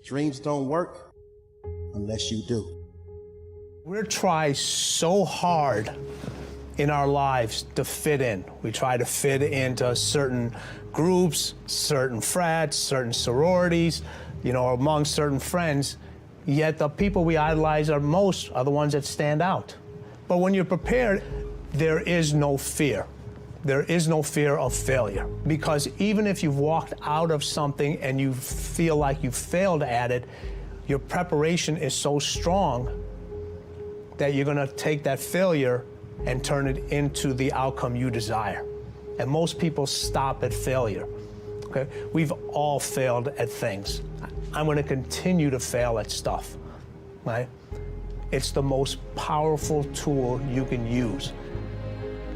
Dreams don't work unless you do. We try so hard in our lives to fit in. We try to fit into certain groups, certain frats, certain sororities, among certain friends. Yet the people we idolize are the ones that stand out. But when you're prepared, there is no fear. There is no fear of failure. Because even if you've walked out of something and you feel like you failed at it, your preparation is so strong that you're gonna take that failure and turn it into the outcome you desire. And most people stop at failure, okay? We've all failed at things. I'm gonna continue to fail at stuff, right? It's the most powerful tool you can use,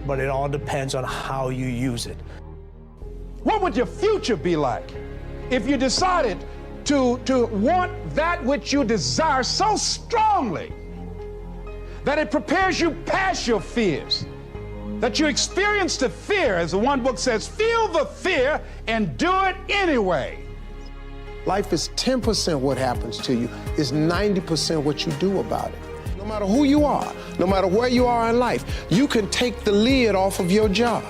but it all depends on how you use it. What would your future be like if you decided to want that which you desire so strongly that it prepares you past your fears, that you experience the fear, as the one book says, feel the fear and do it anyway? Life is 10% what happens to you, it's 90% what you do about it. No matter who you are, no matter where you are in life, you can take the lid off of your job.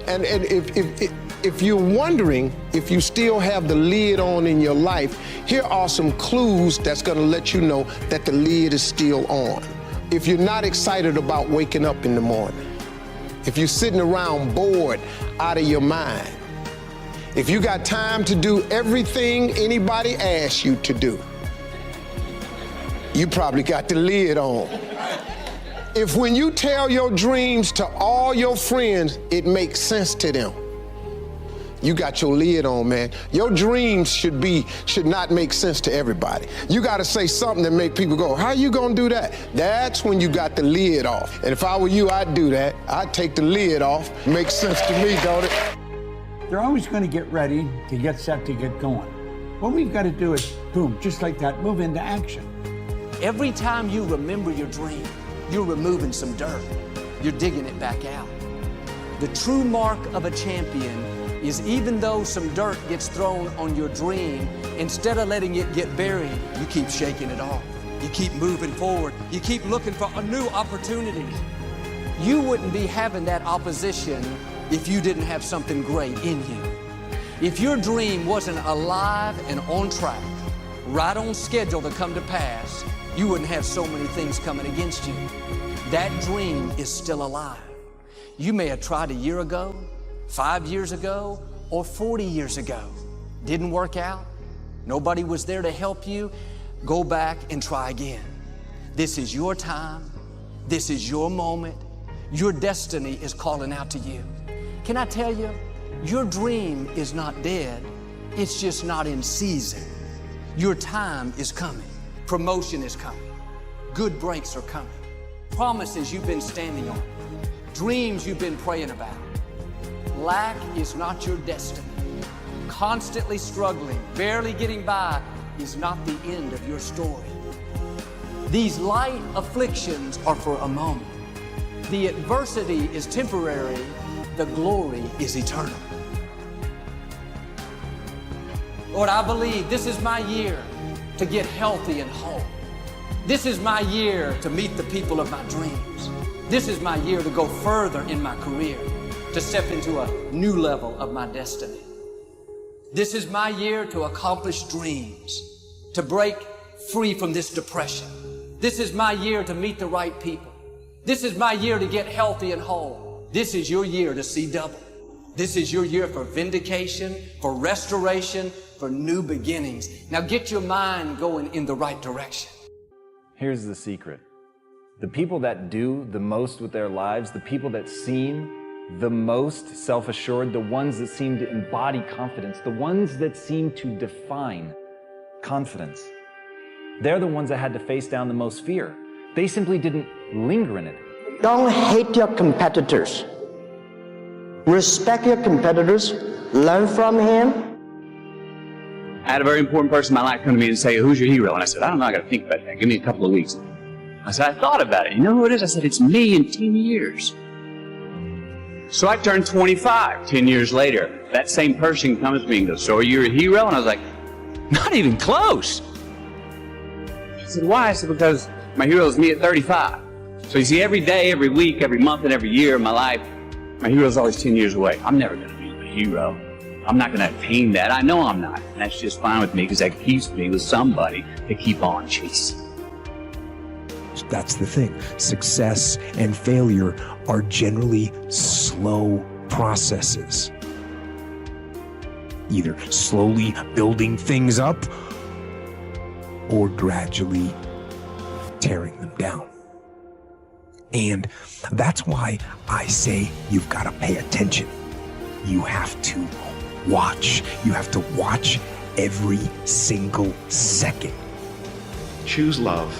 And if you're wondering if you still have the lid on in your life, here are some clues that's gonna let you know that the lid is still on. If you're not excited about waking up in the morning, if you're sitting around bored out of your mind, if you got time to do everything anybody asks you to do, you probably got the lid on. If when you tell your dreams to all your friends, it makes sense to them, you got your lid on, man. Your dreams should not make sense to everybody. You gotta say something that make people go, how you gonna do that? That's when you got the lid off. And if I were you, I'd do that. I'd take the lid off. Makes sense to me, don't it? They're always gonna get ready to get set to get going. What we've gotta do is, boom, just like that, move into action. Every time you remember your dream, you're removing some dirt. You're digging it back out. The true mark of a champion is even though some dirt gets thrown on your dream, instead of letting it get buried, you keep shaking it off. You keep moving forward. You keep looking for a new opportunity. You wouldn't be having that opposition if you didn't have something great in you. If your dream wasn't alive and on track, right on schedule to come to pass, you wouldn't have so many things coming against you. That dream is still alive. You may have tried a year ago, 5 years ago, or 40 years ago. Didn't work out. Nobody was there to help you. Go back and try again. This is your time. This is your moment. Your destiny is calling out to you. Can I tell you, your dream is not dead. It's just not in season. Your time is coming. Promotion is coming. Good breaks are coming. Promises you've been standing on. Dreams you've been praying about. Lack is not your destiny. Constantly struggling, barely getting by is not the end of your story. These light afflictions are for a moment. The adversity is temporary. The glory is eternal. Lord, I believe this is my year to get healthy and whole. This is my year to meet the people of my dreams. This is my year to go further in my career, to step into a new level of my destiny. This is my year to accomplish dreams, to break free from this depression. This is my year to meet the right people. This is my year to get healthy and whole. This is your year to see double. This is your year for vindication, for restoration, for new beginnings. Now get your mind going in the right direction. Here's the secret. The people that do the most with their lives, the people that seem the most self-assured, the ones that seem to embody confidence, the ones that seem to define confidence, they're the ones that had to face down the most fear. They simply didn't linger in it. Don't hate your competitors. Respect your competitors. Learn from him. I had a very important person in my life come to me and say, who's your hero? And I said, I don't know, I got to think about that. Give me a couple of weeks. I said, I thought about it. You know who it is? I said, it's me in 10 years. So I turned 25 10 years later. That same person comes to me and goes, so are you a hero? And I was like, not even close. I said, why? I said, because my hero is me at 35. So you see, every day, every week, every month, and every year of my life, my hero is always 10 years away. I'm never going to be my hero. I'm not going to attain that. I know I'm not. And that's just fine with me because that keeps me with somebody to keep on chasing. That's the thing. Success and failure are generally slow processes. Either slowly building things up or gradually tearing them down. And that's why I say you've got to pay attention. You have to watch. You have to watch every single second. Choose love,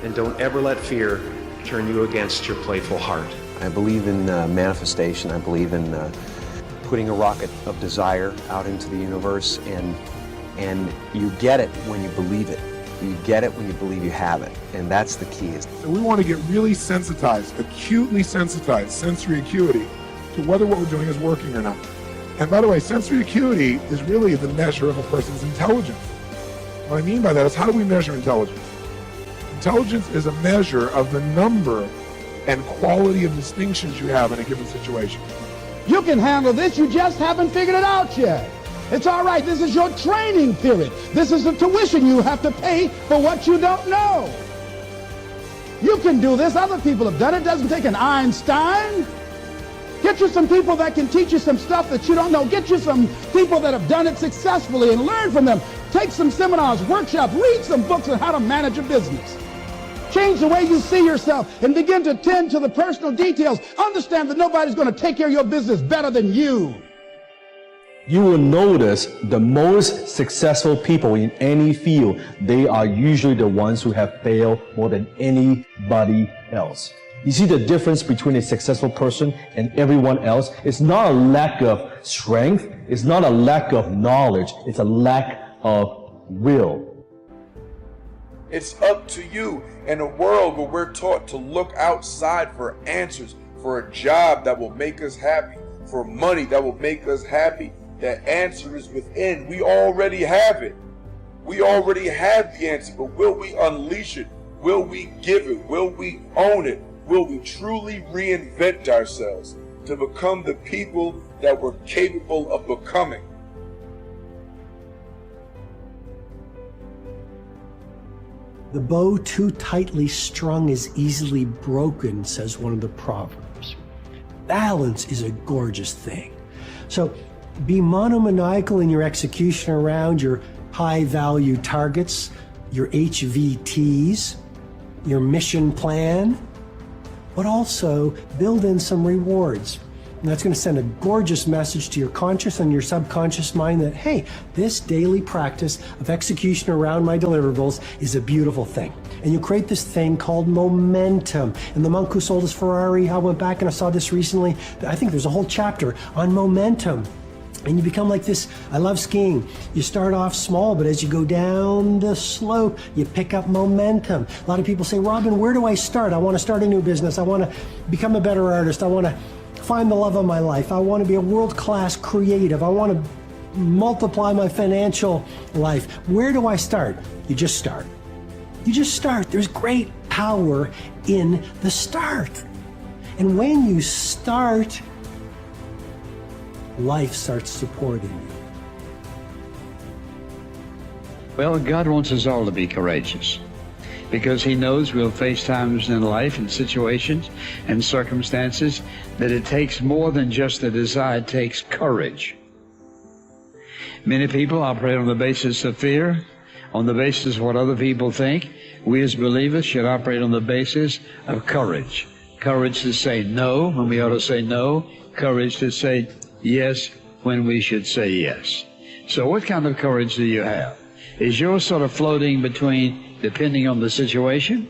and don't ever let fear turn you against your playful heart. I believe in manifestation. I believe in putting a rocket of desire out into the universe, and you get it when you believe it. You get it when you believe you have it, and that's the key. So we want to get really sensitized, acutely sensitized, sensory acuity, to whether what we're doing is working or not. And by the way, sensory acuity is really the measure of a person's intelligence. What I mean by that is, how do we measure intelligence? Intelligence is a measure of the number and quality of distinctions you have in a given situation. You can handle this, you just haven't figured it out yet. It's all right, this is your training period. This is the tuition you have to pay for what you don't know. You can do this, other people have done it. It doesn't take an Einstein. Get you some people that can teach you some stuff that you don't know. Get you some people that have done it successfully and learn from them. Take some seminars, workshops, read some books on how to manage a business. Change the way you see yourself and begin to tend to the personal details. Understand that nobody's going to take care of your business better than you. You will notice the most successful people in any field, they are usually the ones who have failed more than anybody else. You see the difference between a successful person and everyone else? It's not a lack of strength. It's not a lack of knowledge. It's a lack of will. It's up to you. In a world where we're taught to look outside for answers, for a job that will make us happy, for money that will make us happy, the answer is within. We already have it. We already have the answer, but will we unleash it? Will we give it? Will we own it? Will we truly reinvent ourselves to become the people that we're capable of becoming? The bow too tightly strung is easily broken, says one of the proverbs. Balance is a gorgeous thing. So be monomaniacal in your execution around your high-value targets, your HVTs, your mission plan, but also build in some rewards. And that's going to send a gorgeous message to your conscious and your subconscious mind that, hey, this daily practice of execution around my deliverables is a beautiful thing. And you create this thing called momentum. And the monk who sold his Ferrari, I went back and I saw this recently. I think there's a whole chapter on momentum. And you become like this. I love skiing. You start off small, but as you go down the slope, you pick up momentum. A lot of people say, Robin, where do I start? I want to start a new business. I want to become a better artist. I want to find the love of my life. I want to be a world-class creative. I want to multiply my financial life. Where do I start? You just start. You just start. There's great power in the start. And when you start, life starts supporting you. Well, God wants us all to be courageous because He knows we'll face times in life and situations and circumstances that it takes more than just a desire, it takes courage. Many people operate on the basis of fear, on the basis of what other people think. We as believers should operate on the basis of courage. Courage to say no when we ought to say no. Courage to say yes when we should say yes. So what kind of courage do you have? Is yours sort of floating between depending on the situation?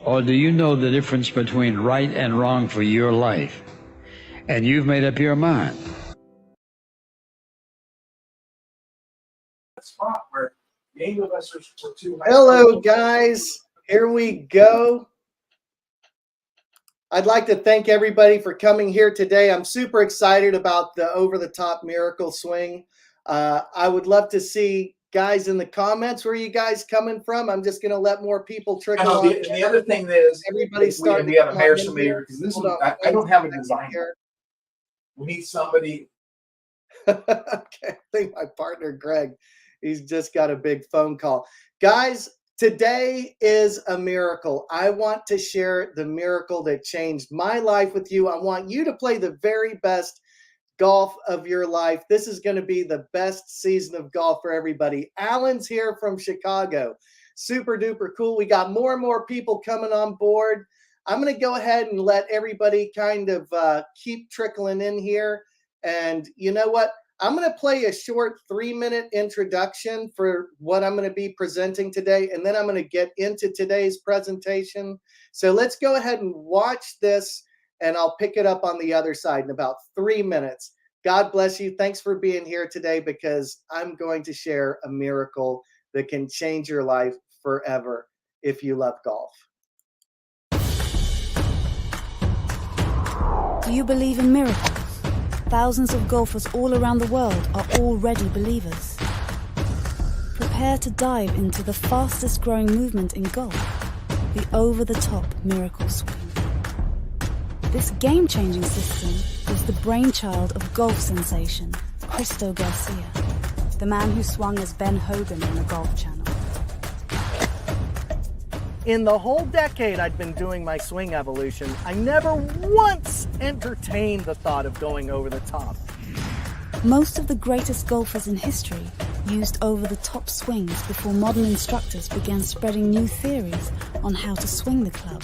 Or do you know the difference between right and wrong for your life? And you've made up your mind. Hello, guys. Here we go. I'd like to thank everybody for coming here today. I'm super excited about the over-the-top miracle swing. I would love to see guys in the comments where you guys coming from. I'm just going to let more people trickle on. The other thing is, everybody's starting we got to come hire on in somebody here. because this Hold is, on, I don't have a one second designer. here. We need somebody. Okay, I think my partner Greg, he's just got a big phone call. Guys, today is a miracle. I want to share the miracle that changed my life with you. I want you to play the very best golf of your life. This is going to be the best season of golf for everybody. Alan's here from Chicago. Super duper cool. We got more and more people coming on board. I'm going to go ahead and let everybody kind of keep trickling in here. And you know what? I'm going to play a short 3-minute introduction for what I'm going to be presenting today, and then I'm going to get into today's presentation. So let's go ahead and watch this, and I'll pick it up on the other side in about 3 minutes. God bless you. Thanks for being here today, because I'm going to share a miracle that can change your life forever if you love golf. Do you believe in miracles? Thousands of golfers all around the world are already believers. Prepare to dive into the fastest growing movement in golf, the over-the-top miracle swing. This game-changing system is the brainchild of golf sensation Christo Garcia, the man who swung as Ben Hogan on the Golf Channel. In the whole decade I'd been doing my swing evolution, I never once entertained the thought of going over the top. Most of the greatest golfers in history used over-the-top swings before modern instructors began spreading new theories on how to swing the club.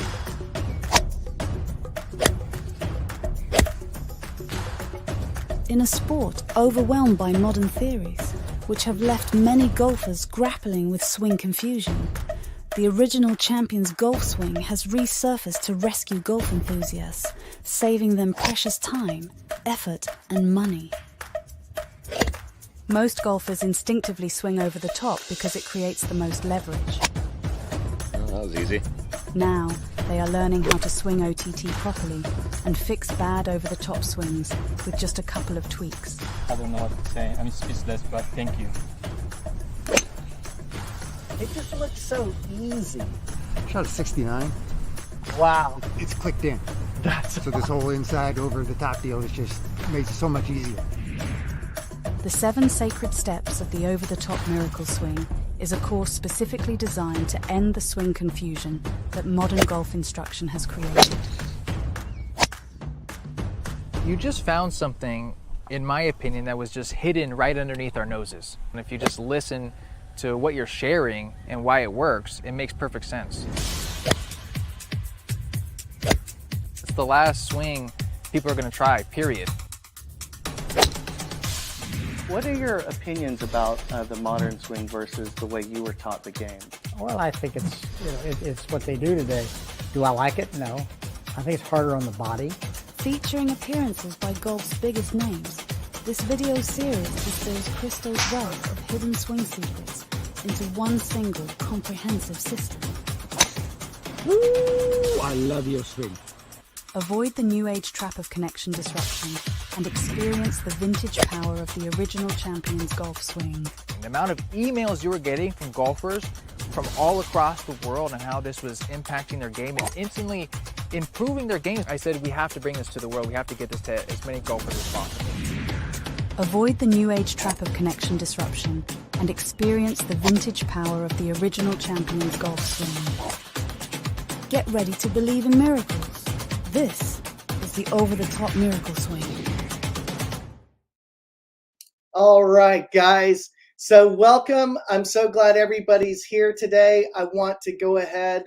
In a sport overwhelmed by modern theories, which have left many golfers grappling with swing confusion, the original champion's golf swing has resurfaced to rescue golf enthusiasts, saving them precious time, effort, and money. Most golfers instinctively swing over the top because it creates the most leverage. Oh, that was easy. Now, they are learning how to swing OTT properly and fix bad over-the-top swings with just a couple of tweaks. I don't know what to say. I'm speechless, but thank you. It just looks so easy. Shot a 69. Wow. It's clicked in. So this whole inside over the top deal is just makes it so much easier. The 7 sacred steps of the over-the-top miracle swing is a course specifically designed to end the swing confusion that modern golf instruction has created. You just found something, in my opinion, that was just hidden right underneath our noses. And if you just listen to what you're sharing and why it works, it makes perfect sense. It's the last swing people are going to try, period. What are your opinions about the modern swing versus the way you were taught the game? Well, I think it's, it's what they do today. Do I like it? No. I think it's harder on the body. Featuring appearances by golf's biggest names, this video series distills Christo's wealth of hidden swing secrets into one single comprehensive system. Ooh, I love your swing. Avoid the new age trap of connection disruption and experience the vintage power of the original champion's golf swing. The amount of emails you were getting from golfers from all across the world and how this was impacting their game and instantly improving their games. I said, we have to bring this to the world. We have to get this to as many golfers as possible. Avoid the new age trap of connection disruption and experience the vintage power of the original champion's golf swing. Get ready to believe in miracles. This is the over-the-top miracle swing. All right, guys. So welcome. I'm so glad everybody's here today. I want to go ahead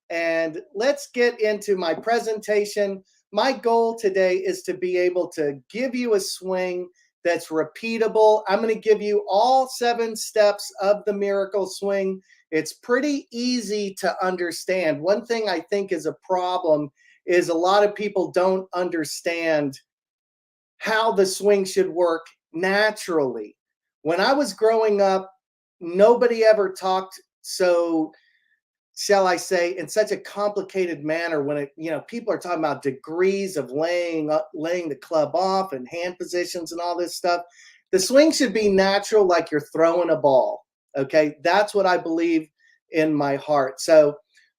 and let's get into my presentation. My goal today is to be able to give you a swing that's repeatable. I'm going to give you all 7 steps of the miracle swing. It's pretty easy to understand. One thing I think is a problem is a lot of people don't understand how the swing should work naturally. When I was growing up, nobody ever talked so, shall I say, in such a complicated manner when it, people are talking about degrees of laying the club off and hand positions and all this stuff. The swing should be natural, like you're throwing a ball. Okay, that's what I believe in my heart. So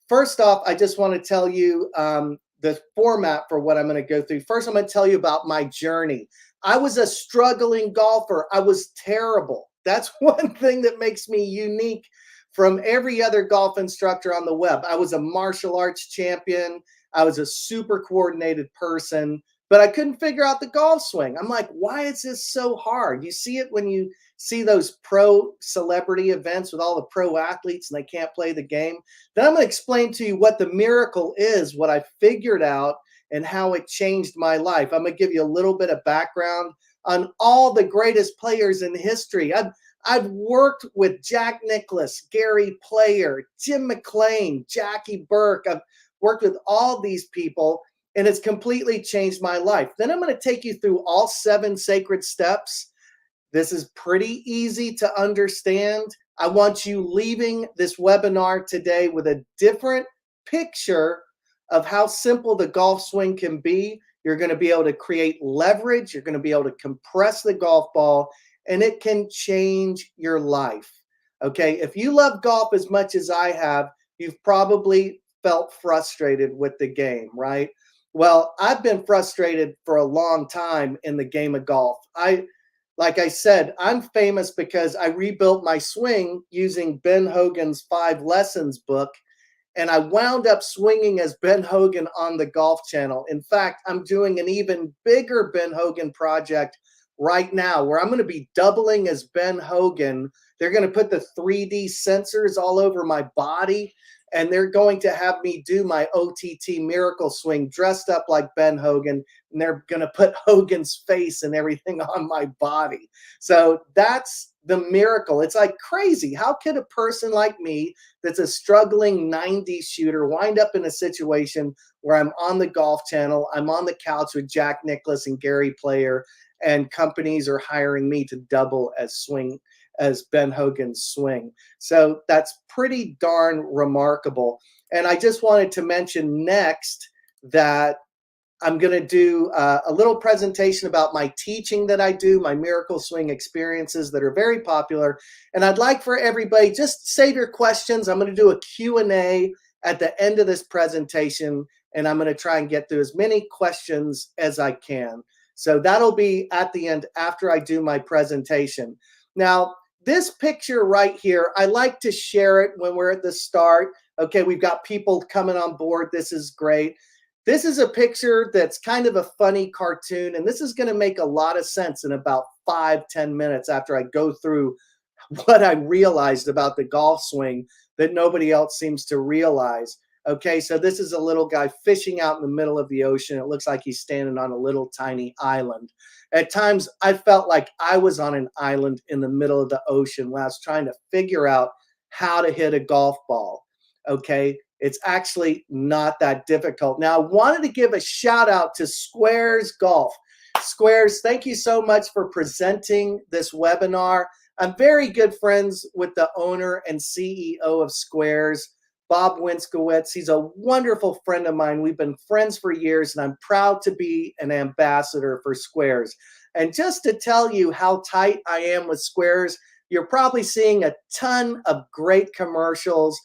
first off, I just want to tell you the format for what I'm going to go through. First, I'm going to tell you about my journey. I was a struggling golfer. I was terrible. That's one thing that makes me unique from every other golf instructor on the web. I was a martial arts champion. I was a super coordinated person, but I couldn't figure out the golf swing. I'm like, why is this so hard? You see it when you see those pro celebrity events with all the pro athletes and they can't play the game. Then I'm going to explain to you what the miracle is, what I figured out, and how it changed my life. I'm going to give you a little bit of background on all the greatest players in history. I've worked with Jack Nicklaus, Gary Player, Jim McLean, Jackie Burke. I've worked with all these people, and it's completely changed my life. Then I'm going to take you through all 7 sacred steps. This is pretty easy to understand. I want you leaving this webinar today with a different picture of how simple the golf swing can be. You're going to be able to create leverage. You're going to be able to compress the golf ball, and it can change your life. Okay, if you love golf as much as I have, you've probably felt frustrated with the game, right? Well, I've been frustrated for a long time in the game of golf. Like I said, I'm famous because I rebuilt my swing using Ben Hogan's 5 Lessons book, and I wound up swinging as Ben Hogan on the Golf Channel. In fact, I'm doing an even bigger Ben Hogan project right now where I'm going to be doubling as Ben Hogan. They're going to put the 3D sensors all over my body, and they're going to have me do my OTT miracle swing dressed up like Ben Hogan, and they're going to put Hogan's face and everything on my body. So that's the miracle. It's like crazy. How could a person like me that's a struggling 90s shooter wind up in a situation where I'm on the Golf Channel, I'm on the couch with Jack Nicklaus and Gary Player, and companies are hiring me to double as Ben Hogan's swing. So that's pretty darn remarkable. And I just wanted to mention next that I'm going to do a little presentation about my teaching that I do, my miracle swing experiences that are very popular. And I'd like for everybody, just save your questions. I'm going to do a Q&A at the end of this presentation, and I'm going to try and get through as many questions as I can. So that'll be at the end after I do my presentation. Now, this picture right here, I like to share it when we're at the start. Okay, we've got people coming on board. This is great. This is a picture that's kind of a funny cartoon, and this is going to make a lot of sense in about 5-10 minutes after I go through what I realized about the golf swing that nobody else seems to realize. Okay, so this is a little guy fishing out in the middle of the ocean. It looks like he's standing on a little tiny island. At times, I felt like I was on an island in the middle of the ocean when I was trying to figure out how to hit a golf ball. Okay, it's actually not that difficult. Now, I wanted to give a shout out to Squares Golf. Squares, thank you so much for presenting this webinar. I'm very good friends with the owner and CEO of Squares, Bob Winskowitz. He's a wonderful friend of mine. We've been friends for years, and I'm proud to be an ambassador for Squares. And just to tell you how tight I am with Squares, you're probably seeing a ton of great commercials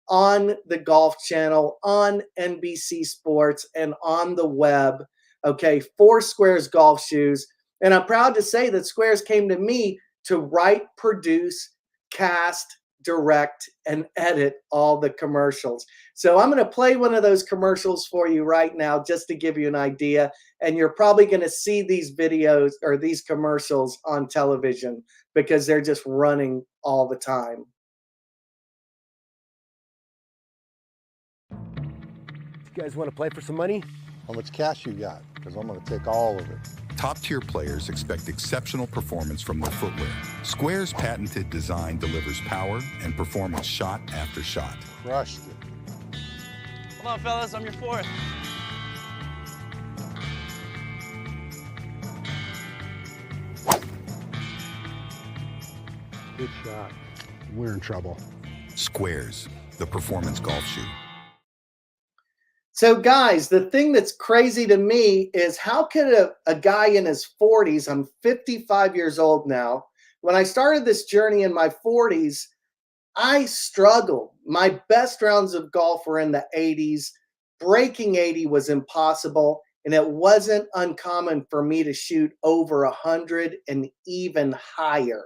on the Golf Channel, on NBC Sports, and on the web, okay, for Squares golf shoes. And I'm proud to say that Squares came to me to write, produce, cast, direct, and edit all the commercials. So I'm going to play one of those commercials for you right now just to give you an idea. And you're probably going to see these videos or these commercials on television because they're just running all the time. You guys want to play for some money? How much cash you got? Because I'm going to take all of it. Top-tier players expect exceptional performance from their footwear. Square's patented design delivers power and performance shot after shot. Crushed it. Come on, fellas, I'm your fourth. Good shot. We're in trouble. Squares, the performance golf shoe. So guys, the thing that's crazy to me is how could a guy in his 40s, I'm 55 years old now. When I started this journey in my 40s, I struggled. My best rounds of golf were in the 80s. Breaking 80 was impossible, and it wasn't uncommon for me to shoot over 100 and even higher.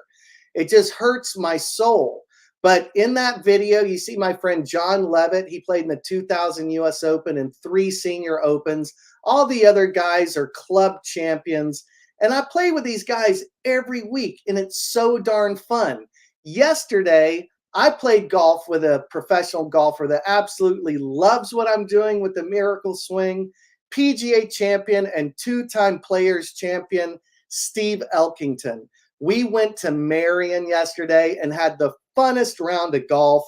It just hurts my soul. But in that video, you see my friend John Levitt. He played in the 2000 US Open and 3 Senior Opens. All the other guys are club champions. And I play with these guys every week, and it's so darn fun. Yesterday, I played golf with a professional golfer that absolutely loves what I'm doing with the Miracle Swing, PGA champion and 2-time Players champion, Steve Elkington. We went to Marion yesterday and had the funnest round of golf.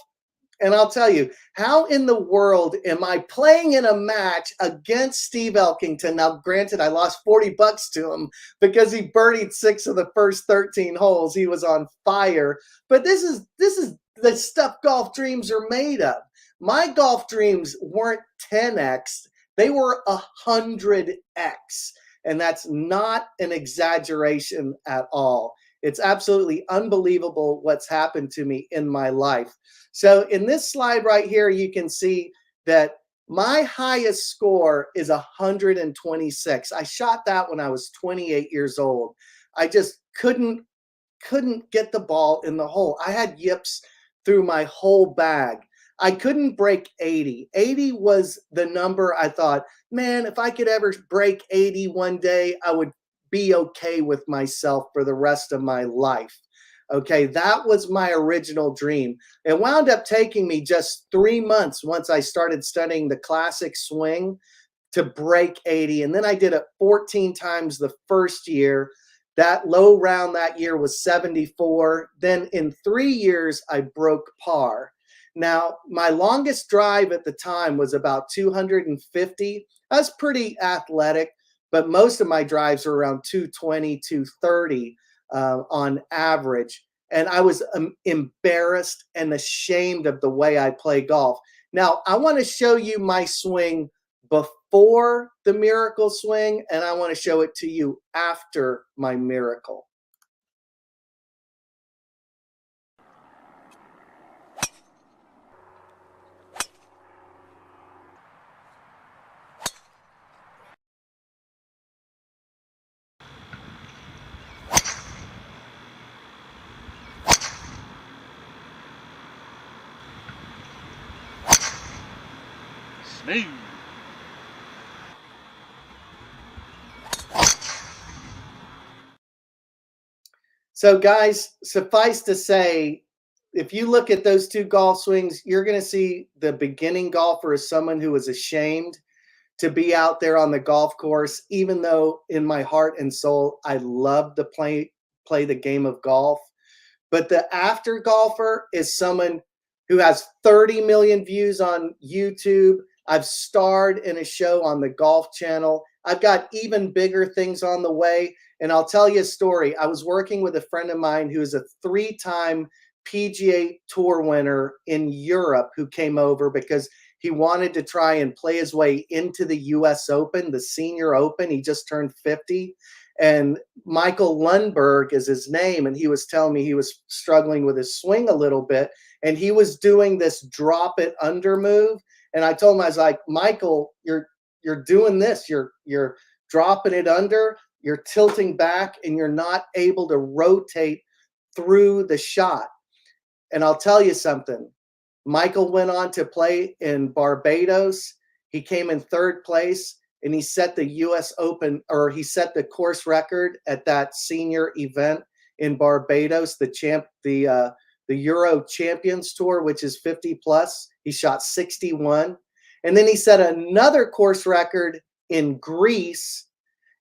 And I'll tell you, how in the world am I playing in a match against Steve Elkington? Now, granted, I lost $40 to him because he birdied 6 of the first 13 holes. He was on fire. But this is the stuff golf dreams are made of. My golf dreams weren't 10x. They were 100x. And that's not an exaggeration at all. It's absolutely unbelievable what's happened to me in my life. So in this slide right here, you can see that my highest score is 126. I shot that when I was 28 years old. I just couldn't get the ball in the hole. I had yips through my whole bag. I couldn't break 80. 80 was the number I thought, man, if I could ever break 80 one day, I would be okay with myself for the rest of my life. Okay, that was my original dream. It wound up taking me just 3 months once I started studying the classic swing to break 80. And then I did it 14 times the first year. That low round that year was 74. Then in 3 years, I broke par. Now, my longest drive at the time was about 250. I was pretty athletic, but most of my drives were around 220, 230 on average. And I was embarrassed and ashamed of the way I play golf. Now, I want to show you my swing before the Miracle Swing, and I want to show it to you after my Miracle. Snead. So guys, suffice to say, if you look at those 2 golf swings, you're going to see the beginning golfer is someone who is ashamed to be out there on the golf course, even though in my heart and soul, I love to play the game of golf. But the after golfer is someone who has 30 million views on YouTube. I've starred in a show on the Golf Channel. I've got even bigger things on the way. And I'll tell you a story. I was working with a friend of mine who is a 3-time PGA Tour winner in Europe who came over because he wanted to try and play his way into the US Open, the Senior Open. He just turned 50. And Michael Lundberg is his name. And he was telling me he was struggling with his swing a little bit. And he was doing this drop it under move. And I told him, I was like, Michael, you're doing this. You're dropping it under, you're tilting back, and you're not able to rotate through the shot. And I'll tell you something. Michael went on to play in Barbados. He came in 3rd place, and he set the US Open, or he set the course record at that senior event in Barbados, the Euro Champions Tour, which is 50 plus. He shot 61. And then he set another course record in Greece.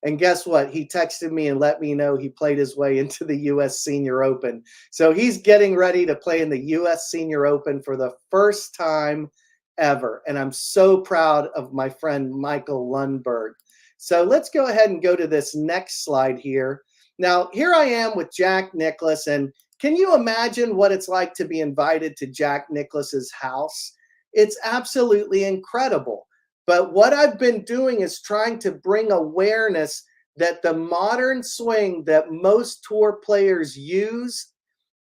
And guess what? He texted me and let me know he played his way into the US Senior Open. So he's getting ready to play in the US Senior Open for the first time ever. And I'm so proud of my friend Michael Lundberg. So let's go ahead and go to this next slide here. Now, here I am with Jack Nicklaus. And can you imagine what it's like to be invited to Jack Nicklaus's house? It's absolutely incredible. But what I've been doing is trying to bring awareness that the modern swing that most tour players use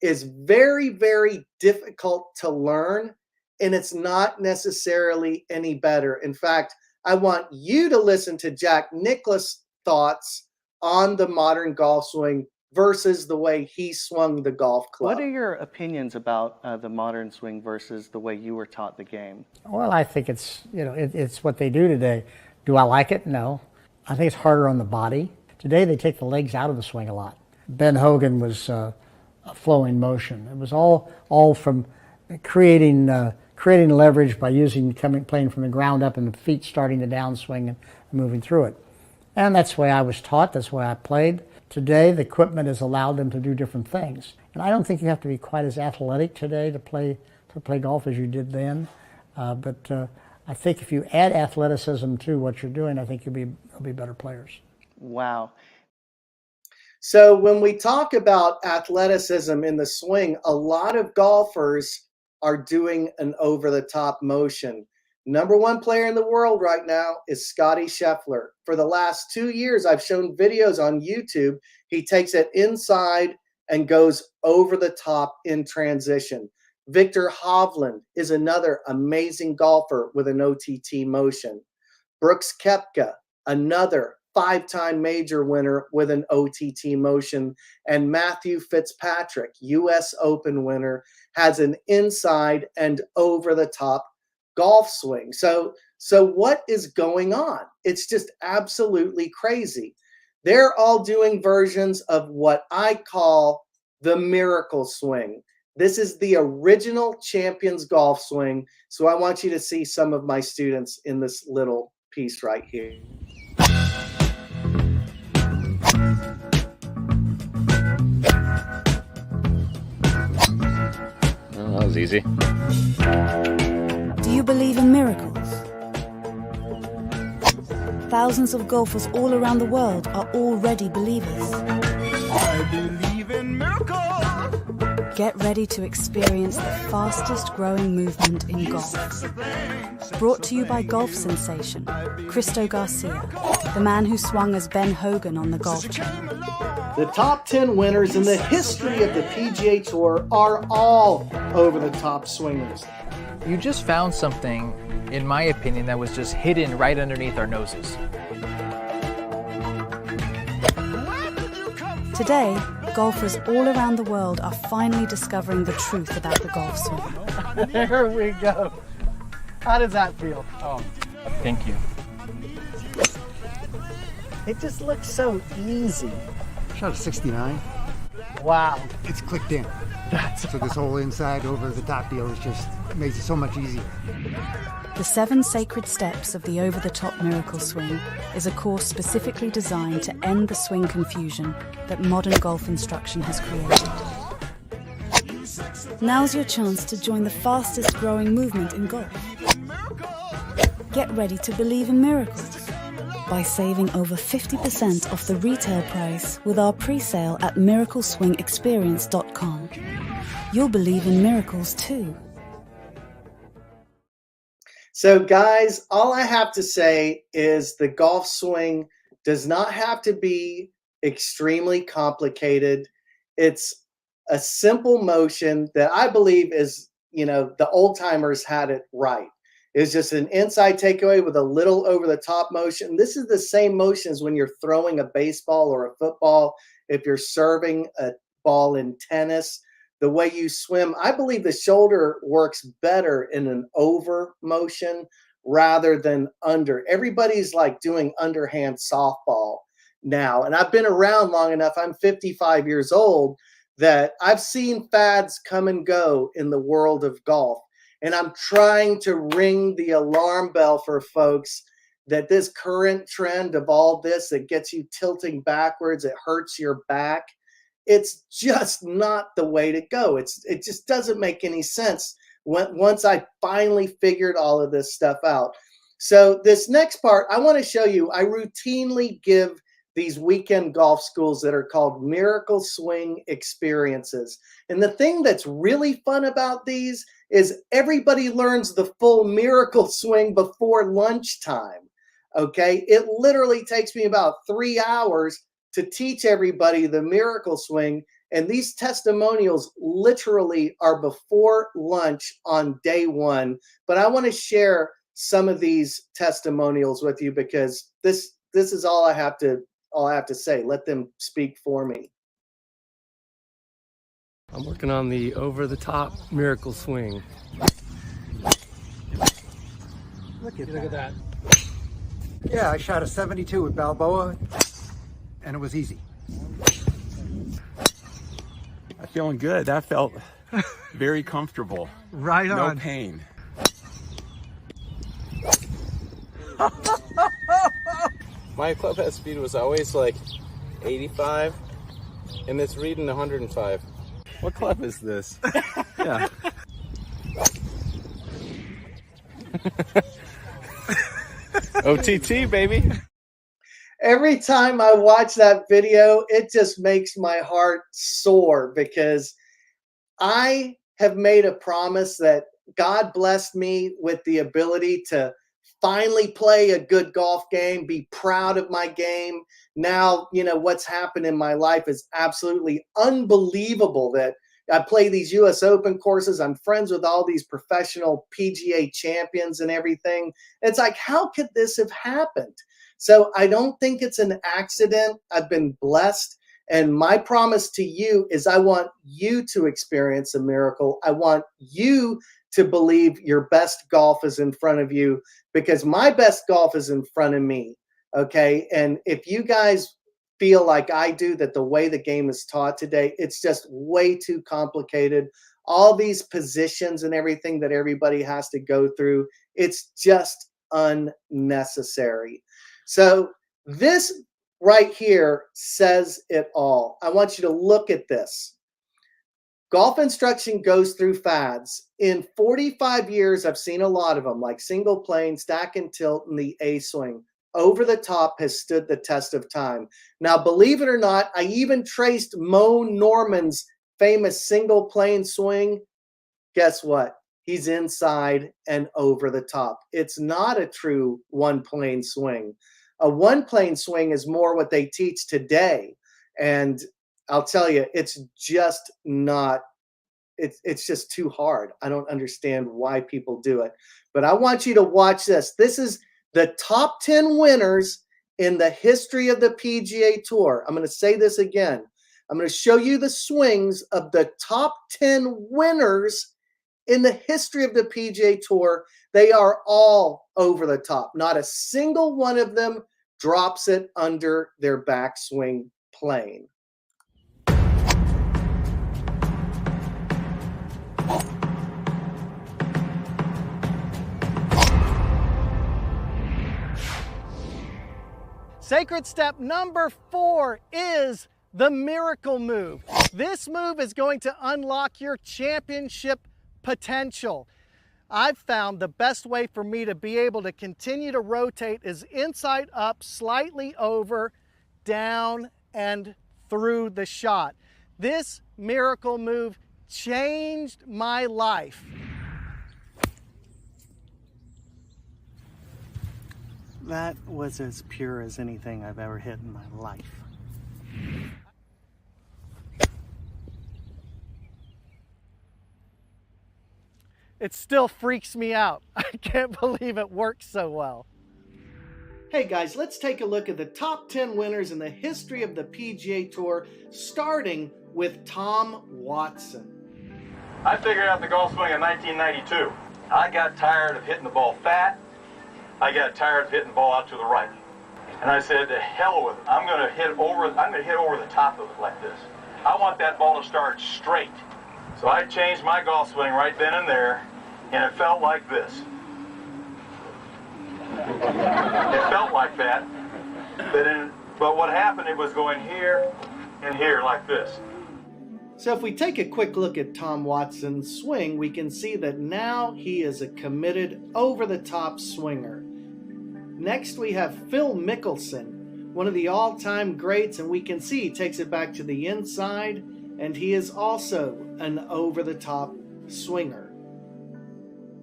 is very, very difficult to learn, and it's not necessarily any better. In fact, I want you to listen to Jack Nicklaus' thoughts on the modern golf swing versus the way he swung the golf club. What are your opinions about the modern swing versus the way you were taught the game? Well, I think it's, it's what they do today. Do I like it? No. I think it's harder on the body. Today they take the legs out of the swing a lot. Ben Hogan was a flowing motion. It was all from creating leverage by playing from the ground up and the feet starting the downswing and moving through it. And that's the way I was taught. That's the way I played. Today, the equipment has allowed them to do different things. And I don't think you have to be quite as athletic today to play golf as you did then. But I think if you add athleticism to what you're doing, I think you'll be better players. Wow. So when we talk about athleticism in the swing, a lot of golfers are doing an over-the-top motion. Number one player in the world right now is Scottie Scheffler. For the last 2 years, I've shown videos on YouTube. He takes it inside and goes over the top in transition. Victor Hovland is another amazing golfer with an OTT motion. Brooks Koepka, another 5-time major winner with an OTT motion. And Matthew Fitzpatrick, US Open winner, has an inside and over the top golf swing. So what is going on? It's just absolutely crazy. They're all doing versions of what I call the miracle swing. This is the original champion's golf swing. So I want you to see some of my students in this little piece right here. Well, that was easy. Do you believe in miracles? Thousands of golfers all around the world are already believers. I believe in miracles. Get ready to experience the fastest growing movement in golf. Brought to you by golf sensation, Christo Garcia, the man who swung as Ben Hogan on the golf channel. The top 10 winners in the history of the PGA Tour are all over-the-top swingers. You just found something, in my opinion, that was just hidden right underneath our noses. Today, golfers all around the world are finally discovering the truth about the golf swing. There we go. How does that feel? Oh, thank you. It just looks so easy. Shot a 69. Wow. It's clicked in. So this whole inside over the top deal is just makes it so much easier. The 7 Sacred Steps of the Over-the-Top Miracle Swing is a course specifically designed to end the swing confusion that modern golf instruction has created. Now's your chance to join the fastest growing movement in golf. Get ready to believe in miracles by saving over 50% off the retail price with our pre-sale at miracleswingexperience.com. You'll believe in miracles too. So guys, all I have to say is the golf swing does not have to be extremely complicated. It's a simple motion that I believe is, the old timers had it right. It's just an inside takeaway with a little over the top motion. This is the same motion as when you're throwing a baseball or a football. If you're serving a ball in tennis, the way you swim, I believe the shoulder works better in an over motion rather than under. Everybody's like doing underhand softball now. And I've been around long enough, I'm 55 years old, that I've seen fads come and go in the world of golf. And I'm trying to ring the alarm bell for folks that this current trend of all this that gets you tilting backwards, it hurts your back. It's just not the way to go. It just doesn't make any sense once I finally figured all of this stuff out. So this next part, I want to show you, I routinely give these weekend golf schools that are called Miracle Swing Experiences. And the thing that's really fun about these is everybody learns the full miracle swing before lunchtime. Okay, it literally takes me about 3 hours to teach everybody the miracle swing, And these testimonials literally are before lunch on day one. But I want to share some of these testimonials with you because this is all I have to say. Let them speak for me. I'm working on the over-the-top miracle swing. Look at that. Yeah, I shot a 72 with Balboa, and it was easy. I'm feeling good. That felt very comfortable. Right on. No pain. My clubhead speed was always like 85, and it's reading 105. What club is this? Yeah. OTT, baby. Every time I watch that video, it just makes my heart soar because I have made a promise that God blessed me with the ability to finally play a good golf game, be proud of my game. Now, you know, what's happened in my life is absolutely unbelievable that I play these US Open courses. I'm friends with all these professional PGA champions and everything. It's like, how could this have happened? So I don't think it's an accident. I've been blessed. And my promise to you is I want you to experience a miracle. I want you to believe your best golf is in front of you because my best golf is in front of me. Okay. And if you guys feel like I do that the way the game is taught today, it's just way too complicated. All these positions and everything that everybody has to go through, it's just unnecessary. So this right here says it all. I want you to look at this. Golf instruction goes through fads. In 45 years, I've seen a lot of them, like single plane, stack and tilt, and the A-swing. Over the top has stood the test of time. Now, believe it or not, I even traced Mo Norman's famous single plane swing. Guess what? He's inside and over the top. It's not a true one plane swing. A one plane swing is more what they teach today. And I'll tell you, it's just not, it's just too hard. I don't understand why people do it. But I want you to watch this. This is the top 10 winners in the history of the PGA Tour. I'm going to say this again. I'm going to show you the swings of the top 10 winners in the history of the PGA Tour. They are all over the top. Not a single one of them drops it under their backswing plane. Sacred step number 4 is the miracle move. This move is going to unlock your championship potential. I've found the best way for me to be able to continue to rotate is inside up, slightly over, down, and through the shot. This miracle move changed my life. That was as pure as anything I've ever hit in my life. It still freaks me out. I can't believe it works so well. Hey guys, let's take a look at the top 10 winners in the history of the PGA Tour, starting with Tom Watson. I figured out the golf swing in 1992. I got tired of hitting the ball fat. I got tired of hitting the ball out to the right. And I said, to hell with it. I'm gonna hit over the top of it like this. I want that ball to start straight. So I changed my golf swing right then and there, and it felt like this. It felt like that. But what happened, it was going here and here like this. So if we take a quick look at Tom Watson's swing, we can see that now he is a committed over-the-top swinger. Next we have Phil Mickelson, one of the all-time greats, and we can see he takes it back to the inside, and he is also an over-the-top swinger.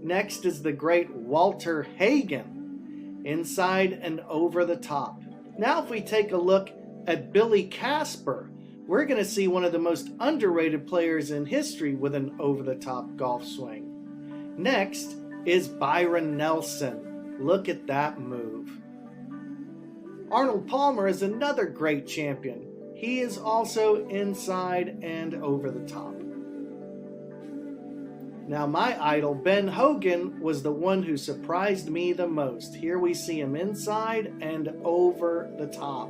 Next is the great Walter Hagen, inside and over the top. Now if we take a look at Billy Casper, we're going to see one of the most underrated players in history with an over-the-top golf swing. Next is Byron Nelson. Look at that move. Arnold Palmer is another great champion. He is also inside and over the top. Now my idol, Ben Hogan, was the one who surprised me the most. Here we see him inside and over the top.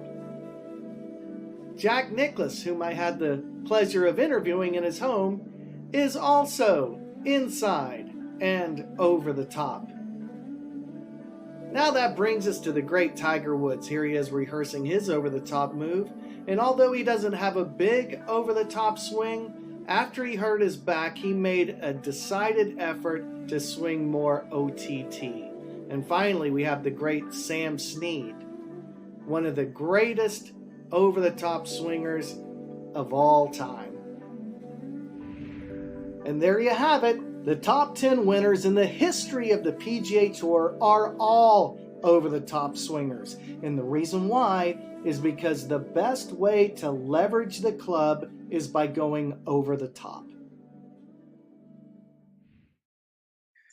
Jack Nicklaus, whom I had the pleasure of interviewing in his home, is also inside and over the top. Now that brings us to the great Tiger Woods. Here he is rehearsing his over-the-top move. And although he doesn't have a big over-the-top swing, after he hurt his back, he made a decided effort to swing more OTT. And finally, we have the great Sam Snead, one of the greatest over-the-top swingers of all time. And there you have it. The top 10 winners in the history of the PGA Tour are all over-the-top swingers. And the reason why is because the best way to leverage the club is by going over the top.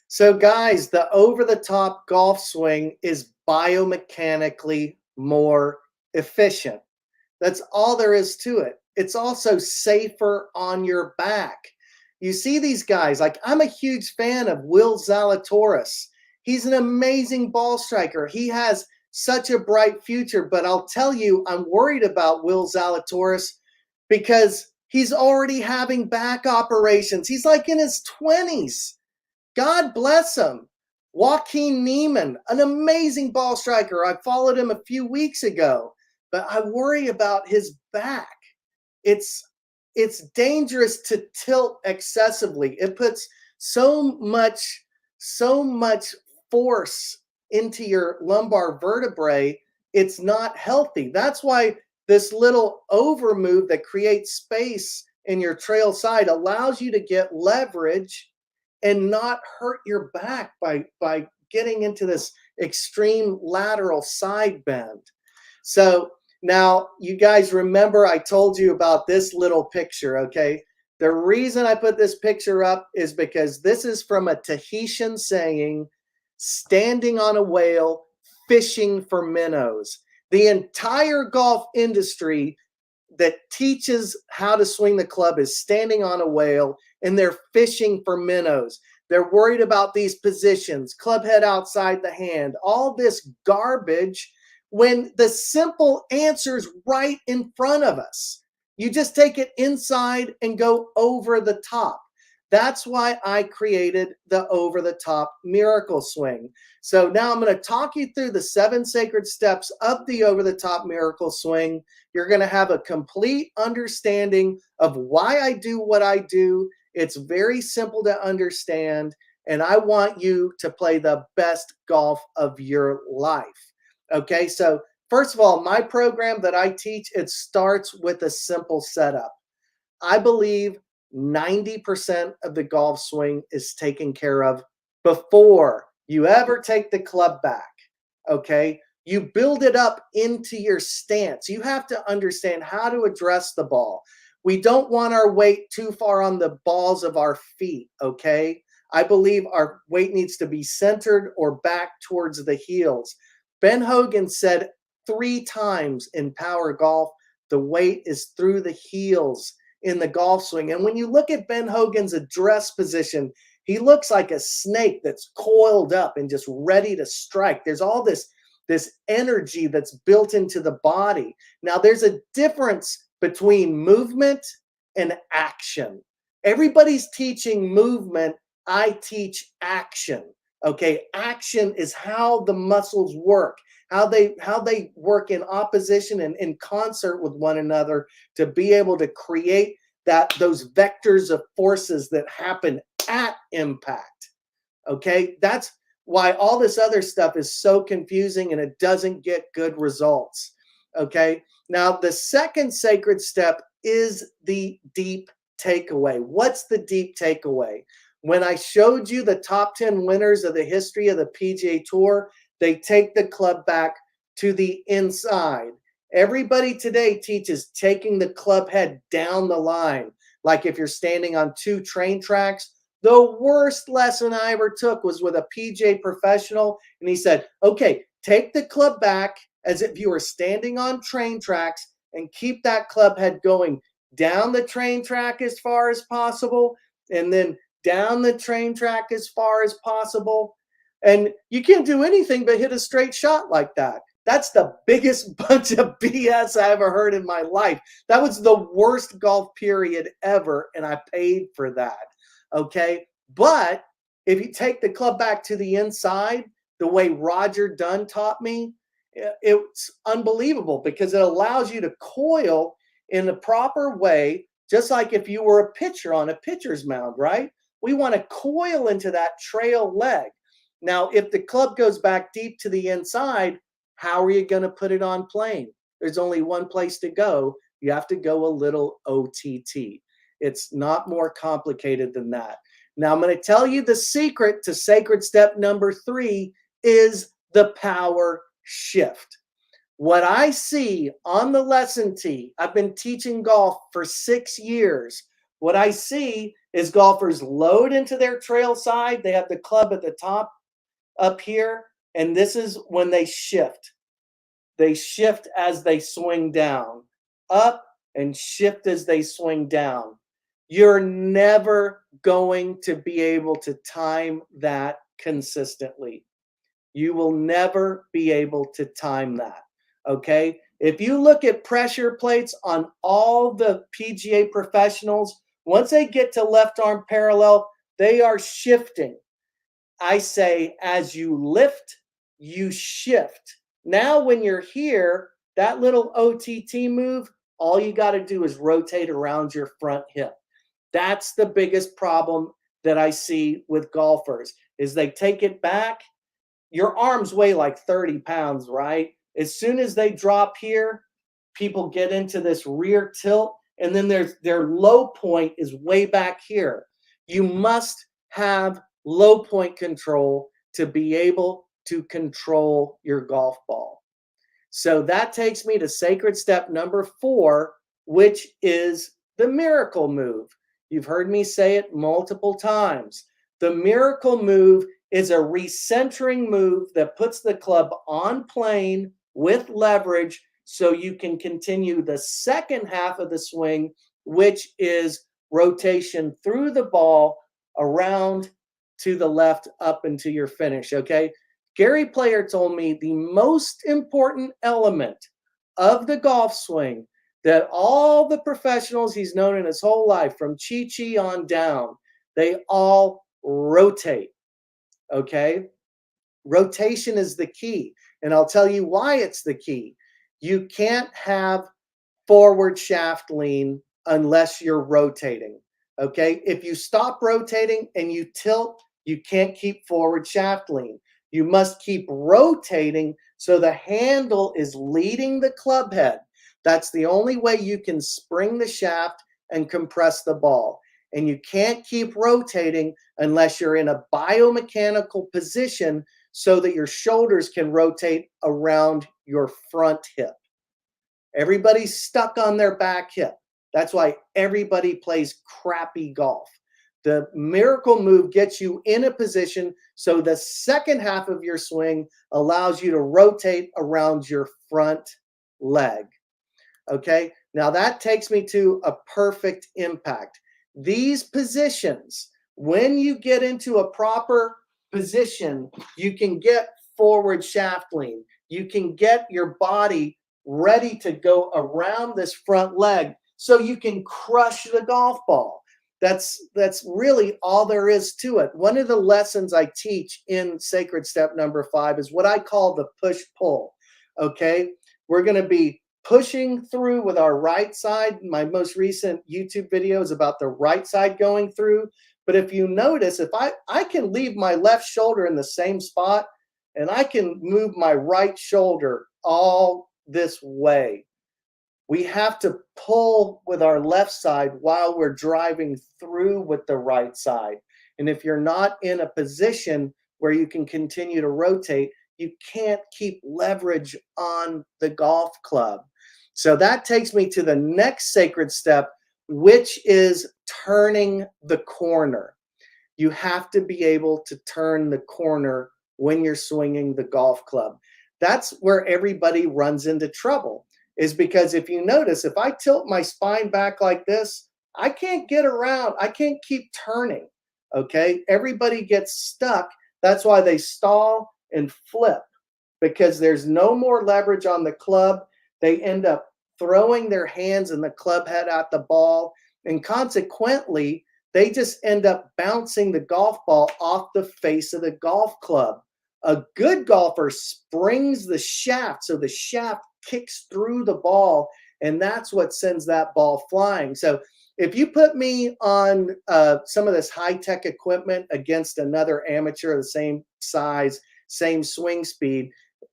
So guys, the over-the-top golf swing is biomechanically more efficient. That's all there is to it. It's also safer on your back. You see these guys, like I'm a huge fan of Will Zalatoris. He's an amazing ball striker. He has such a bright future, but I'll tell you, I'm worried about Will Zalatoris because he's already having back operations. He's like in his 20s. God bless him. Joaquin Niemann, an amazing ball striker. I followed him a few weeks ago, but I worry about his back. It's dangerous to tilt excessively. It puts so much force into your lumbar vertebrae. It's not healthy. That's why this little over move that creates space in your trail side allows you to get leverage and not hurt your back by getting into this extreme lateral side bend. So now, you guys remember I told you about this little picture, okay? The reason I put this picture up is because this is from a Tahitian saying, standing on a whale, fishing for minnows. The entire golf industry that teaches how to swing the club is standing on a whale, and they're fishing for minnows. They're worried about these positions, club head outside the hand, all this garbage, when the simple answer is right in front of us. You just take it inside and go over the top. That's why I created the over-the-top miracle swing. So now I'm going to talk you through the 7 sacred steps of the over-the-top miracle swing. You're going to have a complete understanding of why I do what I do. It's very simple to understand, and I want you to play the best golf of your life. Okay, so first of all, my program that I teach, it starts with a simple setup. I believe 90% of the golf swing is taken care of before you ever take the club back. Okay, you build it up into your stance. You have to understand how to address the ball. We don't want our weight too far on the balls of our feet. Okay, I believe our weight needs to be centered or back towards the heels. Ben Hogan said 3 times in Power Golf, the weight is through the heels in the golf swing. And when you look at Ben Hogan's address position, he looks like a snake that's coiled up and just ready to strike. There's all this energy that's built into the body. Now, there's a difference between movement and action. Everybody's teaching movement. I teach action. Okay, action is how the muscles work, how they work in opposition and in concert with one another to be able to create those vectors of forces that happen at impact. Okay, that's why all this other stuff is so confusing and it doesn't get good results. Okay, now the second sacred step is the deep takeaway. What's the deep takeaway? When I showed you the top 10 winners of the history of the PGA Tour, they take the club back to the inside Everybody today teaches taking the club head down the line. Like if you're standing on 2 train tracks. The worst lesson I ever took was with a PGA professional. And he said, okay, take the club back as if you were standing on train tracks and keep that club head going down the train track as far as possible, and then down the train track as far as possible. And you can't do anything but hit a straight shot like that. That's the biggest bunch of BS I ever heard in my life. That was the worst golf period ever, and I paid for that. Okay, but if you take the club back to the inside, the way Roger Dunn taught me, it's unbelievable because it allows you to coil in the proper way, just like if you were a pitcher on a pitcher's mound, right? We want to coil into that trail leg. Now, if the club goes back deep to the inside, how are you going to put it on plane? There's only one place to go. You have to go a little OTT. It's not more complicated than that. Now, I'm going to tell you the secret to sacred step number 3 is the power shift. What I see on the lesson tee, I've been teaching golf for 6 years. What I see is golfers load into their trail side. They have the club at the top up here, and this is when they shift. They shift as they swing down, up and shift as they swing down. You're never going to be able to time that consistently. You will never be able to time that, okay? If you look at pressure plates on all the PGA professionals, once they get to left arm parallel, they are shifting. I say, as you lift, you shift. Now, when you're here, that little OTT move, all you got to do is rotate around your front hip. That's the biggest problem that I see with golfers is they take it back. Your arms weigh like 30 pounds, right? As soon as they drop here, people get into this rear tilt, and then their low point is way back here. You must have low point control to be able to control your golf ball. So that takes me to sacred step number 4, which is the miracle move. You've heard me say it multiple times. The miracle move is a recentering move that puts the club on plane with leverage so you can continue the second half of the swing, which is rotation through the ball around to the left up into your finish, okay? Gary Player told me the most important element of the golf swing that all the professionals he's known in his whole life, from Chi-Chi on down, they all rotate, okay? Rotation is the key, and I'll tell you why it's the key. You can't have forward shaft lean unless you're rotating, okay? If you stop rotating and you tilt, you can't keep forward shaft lean. You must keep rotating so the handle is leading the club head. That's the only way you can spring the shaft and compress the ball. And you can't keep rotating unless you're in a biomechanical position so that your shoulders can rotate around your front hip. Everybody's stuck on their back hip. That's why everybody plays crappy golf. The miracle move gets you in a position so the second half of your swing allows you to rotate around your front leg. Okay, now that takes me to a perfect impact. These positions, when you get into a proper position, you can get forward shaft lean. You can get your body ready to go around this front leg so you can crush the golf ball. That's really all there is to it. One of the lessons I teach in sacred step number 5 is what I call the push-pull, okay? We're going to be pushing through with our right side. My most recent YouTube video is about the right side going through. But if you notice, if I can leave my left shoulder in the same spot, and I can move my right shoulder all this way. We have to pull with our left side while we're driving through with the right side. And if you're not in a position where you can continue to rotate, you can't keep leverage on the golf club. So that takes me to the next sacred step, which is turning the corner. You have to be able to turn the corner when you're swinging the golf club. That's where everybody runs into trouble, is because if you notice, if I tilt my spine back like this, I can't get around. I can't keep turning. Okay. Everybody gets stuck. That's why they stall and flip, because there's no more leverage on the club. They end up throwing their hands and the club head at the ball. And consequently, they just end up bouncing the golf ball off the face of the golf club. A good golfer springs the shaft, so the shaft kicks through the ball, and that's what sends that ball flying. So if you put me on some of this high-tech equipment against another amateur of the same size, same swing speed,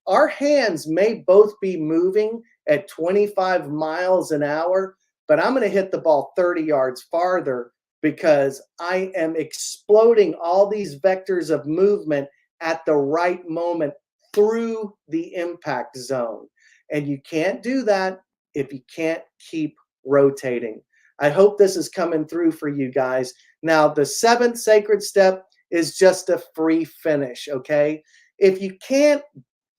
our hands may both be moving at 25 miles an hour, but I'm going to hit the ball 30 yards farther because I am exploding all these vectors of movement at the right moment through the impact zone. And you can't do that if you can't keep rotating. I hope this is coming through for you guys. Now, the seventh sacred step is just a free finish, okay? If you can't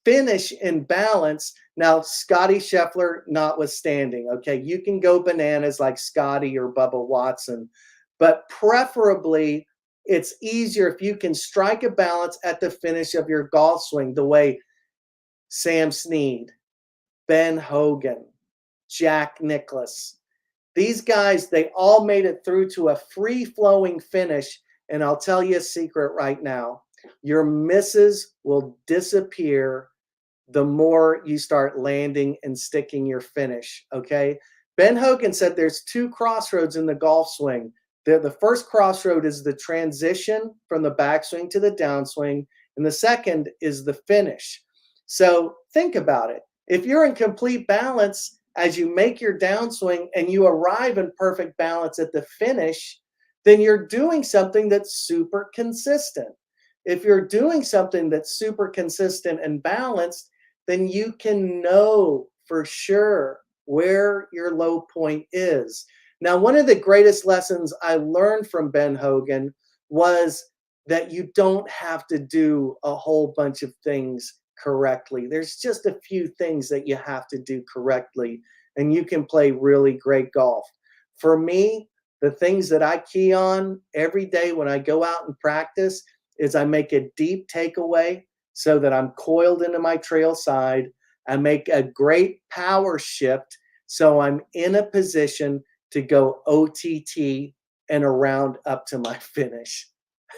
finish in balance, now Scotty Scheffler notwithstanding, okay, you can go bananas like Scotty or Bubba Watson, but preferably it's easier if you can strike a balance at the finish of your golf swing, the way Sam Snead, Ben Hogan, Jack Nicklaus, these guys, they all made it through to a free-flowing finish. And I'll tell you a secret right now. Your misses will disappear the more you start landing and sticking your finish, okay? Ben Hogan said there's two crossroads in the golf swing. The first crossroad is the transition from the backswing to the downswing, and the second is the finish. So think about it. If you're in complete balance as you make your downswing and you arrive in perfect balance at the finish, then you're doing something that's super consistent. If you're doing something that's super consistent and balanced, then you can know for sure where your low point is. Now, one of the greatest lessons I learned from Ben Hogan was that you don't have to do a whole bunch of things correctly. There's just a few things that you have to do correctly, and you can play really great golf. For me, the things that I key on every day when I go out and practice is I make a deep takeaway so that I'm coiled into my trail side. I make a great power shift so I'm in a position to go OTT and around up to my finish.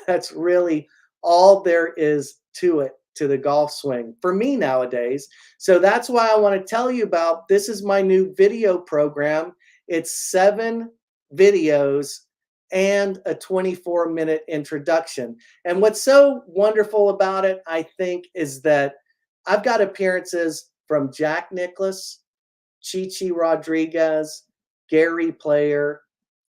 That's really all there is to it, to the golf swing for me nowadays. So that's why I want to tell you about, this is my new video program. It's 7 videos and a 24-minute introduction. And what's so wonderful about it, I think, is that I've got appearances from Jack Nicklaus, Chichi Rodriguez, Gary Player,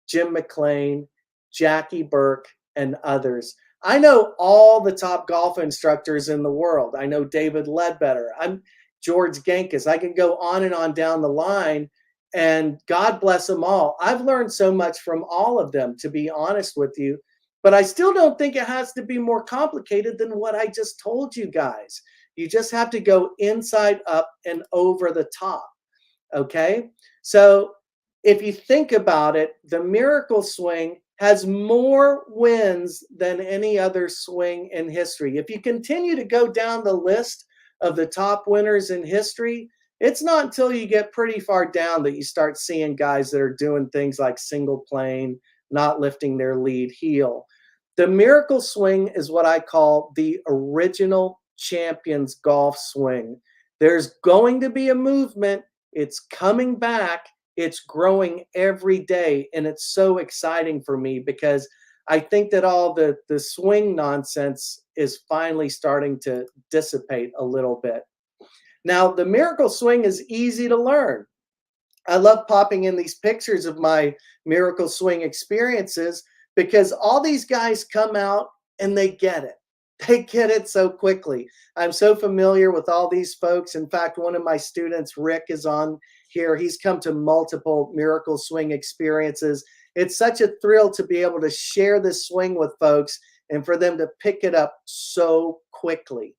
Jim McLean, Jackie Burke, and others. I know all the top golf instructors in the world. I know David Ledbetter. I'm George Genkus. I can go on and on down the line, and God bless them all. I've learned so much from all of them, to be honest with you, but I still don't think it has to be more complicated than what I just told you guys. You just have to go inside up and over the top, okay? So if you think about it, the Miracle Swing has more wins than any other swing in history. If you continue to go down the list of the top winners in history, it's not until you get pretty far down that you start seeing guys that are doing things like single plane, not lifting their lead heel. The Miracle Swing is what I call the original champion's golf swing. There's going to be a movement. It's coming back. It's growing every day, and it's so exciting for me because I think that all the swing nonsense is finally starting to dissipate a little bit. Now, the Miracle Swing is easy to learn. I love popping in these pictures of my Miracle Swing experiences because all these guys come out and they get it. They get it so quickly. I'm so familiar with all these folks. In fact, one of my students, Rick, is on here. He's come to multiple Miracle Swing experiences. It's such a thrill to be able to share this swing with folks and for them to pick it up so quickly.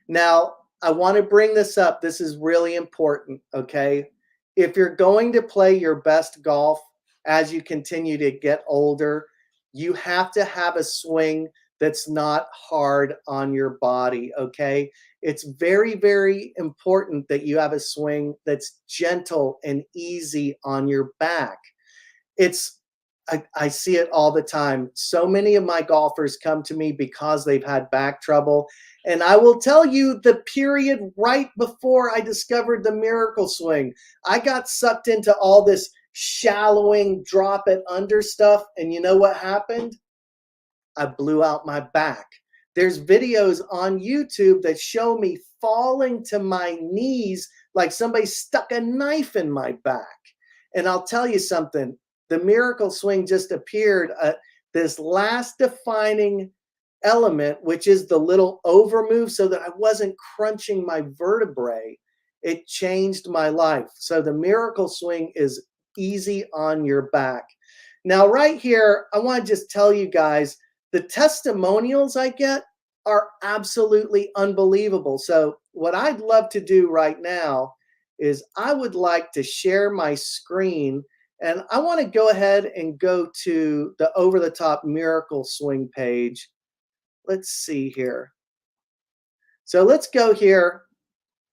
Now, I want to bring this up. This is really important, okay? If you're going to play your best golf as you continue to get older, you have to have a swing that's not hard on your body, okay? It's very, very important that you have a swing that's gentle and easy on your back. I see it all the time. So many of my golfers come to me because they've had back trouble. And I will tell you, the period right before I discovered the Miracle Swing, I got sucked into all this shallowing, drop it under stuff. And you know what happened? I blew out my back. There's videos on YouTube that show me falling to my knees like somebody stuck a knife in my back. And I'll tell you something, the Miracle Swing just appeared, this last defining element, which is the little over move so that I wasn't crunching my vertebrae. It changed my life. So the Miracle Swing is easy on your back. Now, right here, I want to just tell you guys, the testimonials I get are absolutely unbelievable. So what I'd love to do right now is I would like to share my screen, and I want to go ahead and go to the over-the-top Miracle Swing page. Let's see here. So let's go here.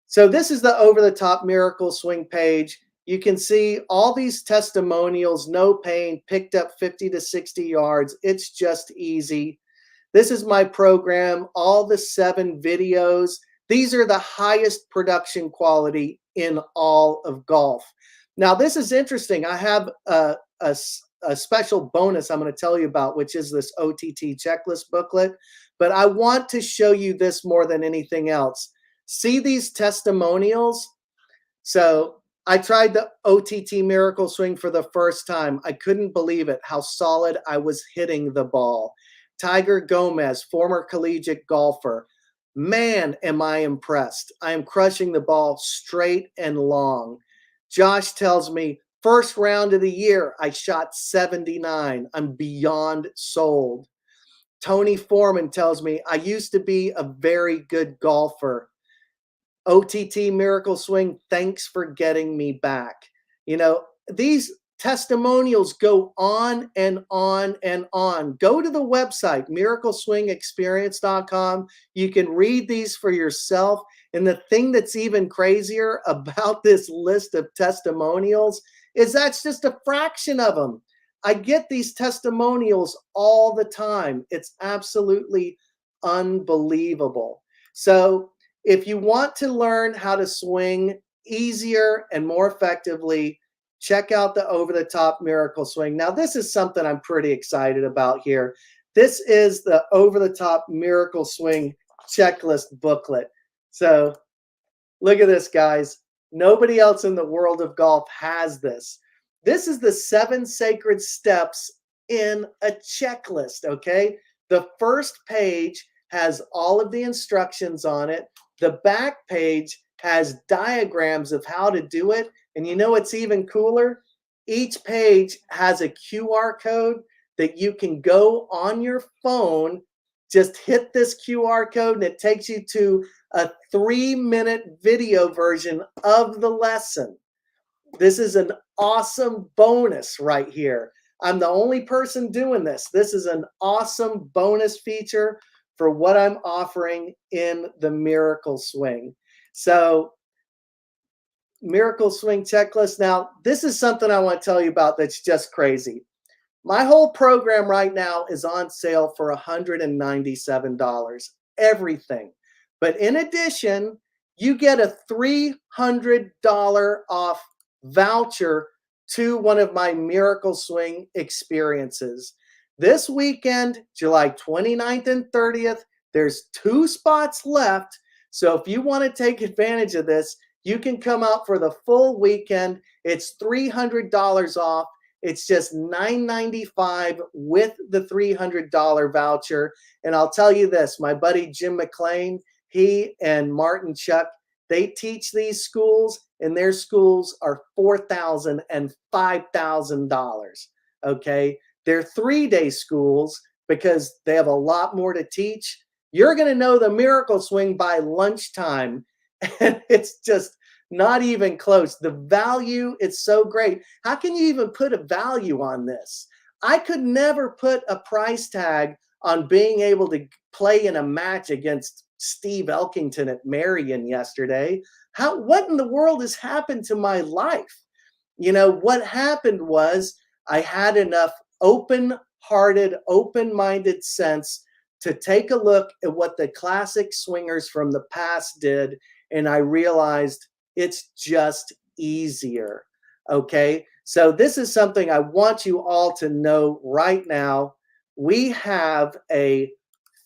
So this is the over-the-top Miracle Swing page. You can see all these testimonials, no pain, picked up 50 to 60 yards. It's just easy. This is my program, all the 7 videos. These are the highest production quality in all of golf. Now, this is interesting. I have a special bonus I'm going to tell you about, which is this OTT checklist booklet. But I want to show you this more than anything else. See these testimonials? So I tried the OTT Miracle Swing for the first time. I couldn't believe it, how solid I was hitting the ball. Tiger Gomez, former collegiate golfer. Man, am I impressed. I am crushing the ball straight and long. Josh tells me, first round of the year, I shot 79. I'm beyond sold. Tony Foreman tells me, I used to be a very good golfer. OTT Miracle Swing, thanks for getting me back. You know, these testimonials go on and on and on. Go to the website, miracleswingexperience.com. You can read these for yourself. And the thing that's even crazier about this list of testimonials is that's just a fraction of them. I get these testimonials all the time. It's absolutely unbelievable. So if you want to learn how to swing easier and more effectively, check out the over-the-top Miracle Swing. Now, this is something I'm pretty excited about here. This is the over-the-top Miracle Swing checklist booklet. So look at this, guys. Nobody else in the world of golf has this. This is the 7 sacred steps in a checklist, okay? The first page has all of the instructions on it. The back page has diagrams of how to do it. And you know what's even cooler? Each page has a QR code that you can go on your phone, just hit this QR code, and it takes you to a 3-minute video version of the lesson. This is an awesome bonus right here. I'm the only person doing this. This is an awesome bonus feature for what I'm offering in the Miracle Swing. So, Miracle Swing checklist. Now, this is something I want to tell you about that's just crazy. My whole program right now is on sale for $197. Everything. But in addition, you get a $300 off voucher to one of my Miracle Swing experiences. This weekend, July 29th and 30th, there's 2 spots left. So if you want to take advantage of this, you can come out for the full weekend. It's $300 off. It's just $995 with the $300 voucher. And I'll tell you this, my buddy Jim McLean, he and Martin Chuck, they teach these schools, and their schools are $4,000 and $5,000. Okay, they're 3-day schools because they have a lot more to teach. You're going to know the miracle swing by lunchtime, and it's just not even close. The value is so great. How can you even put a value on this? I could never put a price tag on being able to play in a match against Steve Elkington at Marion yesterday. What in the world has happened to my life? You know, what happened was I had enough open-hearted, open-minded sense to take a look at what the classic swingers from the past did, and I realized it's just easier. Okay, so this is something I want you all to know right now. We have a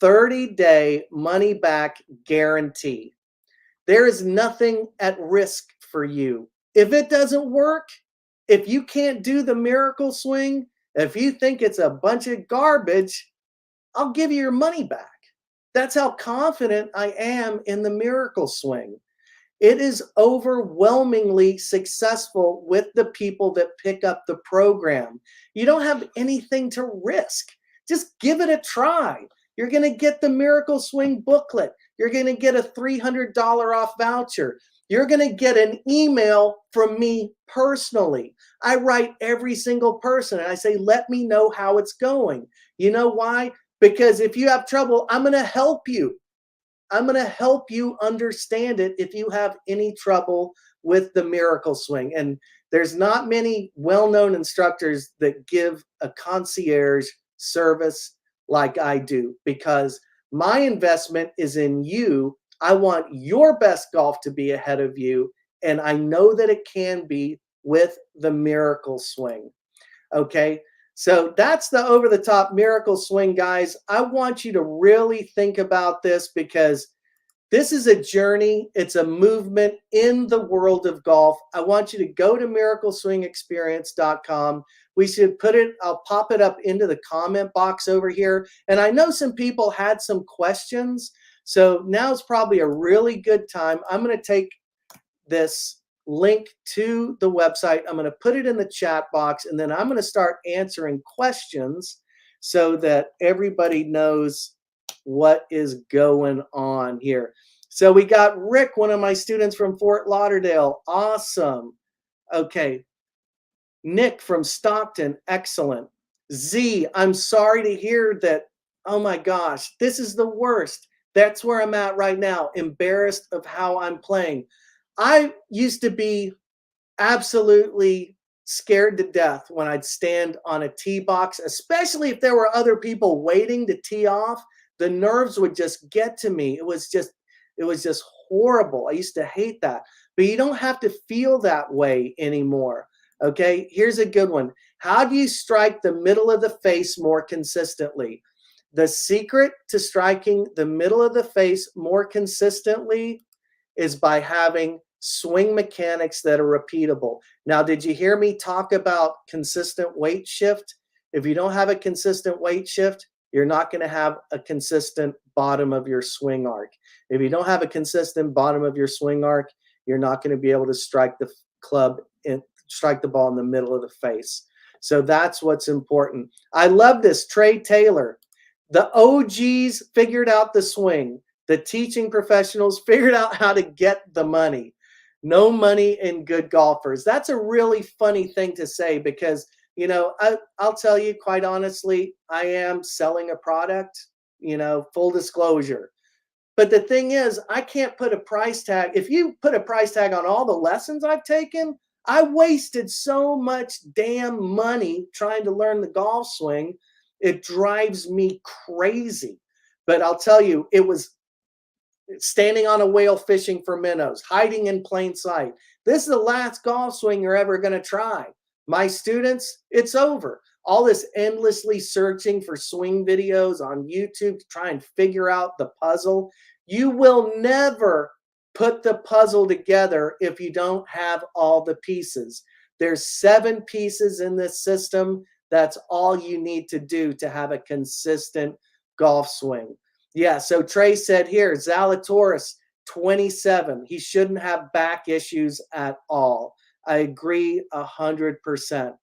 30-day money-back guarantee. There is nothing at risk for you. If it doesn't work, if you can't do the miracle swing, if you think it's a bunch of garbage, I'll give you your money back. That's how confident I am in the miracle swing. It is overwhelmingly successful with the people that pick up the program. You don't have anything to risk. Just give it a try. You're going to get the Miracle Swing booklet. You're going to get a $300 off voucher. You're going to get an email from me personally. I write every single person and I say, let me know how it's going. You know why? Because if you have trouble, I'm going to help you. I'm going to help you understand it if you have any trouble with the miracle swing. And there's not many well-known instructors that give a concierge service like I do, because my investment is in you. I want your best golf to be ahead of you, and I know that it can be with the miracle swing. Okay, so that's the over-the-top miracle swing, guys. I want you to really think about this, because this is a journey. It's a movement in the world of golf. I want you to go to miracleswingexperience.com. We should put it, I'll pop it up into the comment box over here. And I know some people had some questions, so now is probably a really good time. I'm going to take this link to the website. I'm going to put it in the chat box, and then I'm going to start answering questions so that everybody knows what is going on here. So we got Rick, one of my students from Fort Lauderdale. Awesome. Okay. Nick from Stockton. Excellent. Z, I'm sorry to hear that. Oh my gosh, this is the worst. That's where I'm at right now. Embarrassed of how I'm playing. I used to be absolutely scared to death when I'd stand on a tee box, especially if there were other people waiting to tee off. The nerves would just get to me. It was just horrible. I used to hate that. But you don't have to feel that way anymore. Okay, here's a good one. How do you strike the middle of the face more consistently? The secret to striking the middle of the face more consistently is by having swing mechanics that are repeatable. Now, did you hear me talk about consistent weight shift? If you don't have a consistent weight shift, you're not going to have a consistent bottom of your swing arc. If you don't have a consistent bottom of your swing arc, you're not going to be able to strike the club and strike the ball in the middle of the face. So that's what's important. I love this. Trey Taylor. The OGs figured out the swing. The teaching professionals figured out how to get the money. No money in good golfers. That's a really funny thing to say, because, you know, I'll tell you quite honestly, I am selling a product, you know, full disclosure. But the thing is, I can't put a price tag. If you put a price tag on all the lessons I've taken, I wasted so much damn money trying to learn the golf swing. It drives me crazy. But I'll tell you, it was standing on a whale fishing for minnows, hiding in plain sight. This is the last golf swing you're ever going to try. My students, it's over. All this endlessly searching for swing videos on YouTube to try and figure out the puzzle. You will never put the puzzle together if you don't have all the pieces. There's 7 pieces in this system. That's all you need to do to have a consistent golf swing. Yeah, so Trey said here, Zalatoris, 27. He shouldn't have back issues at all. I agree 100%.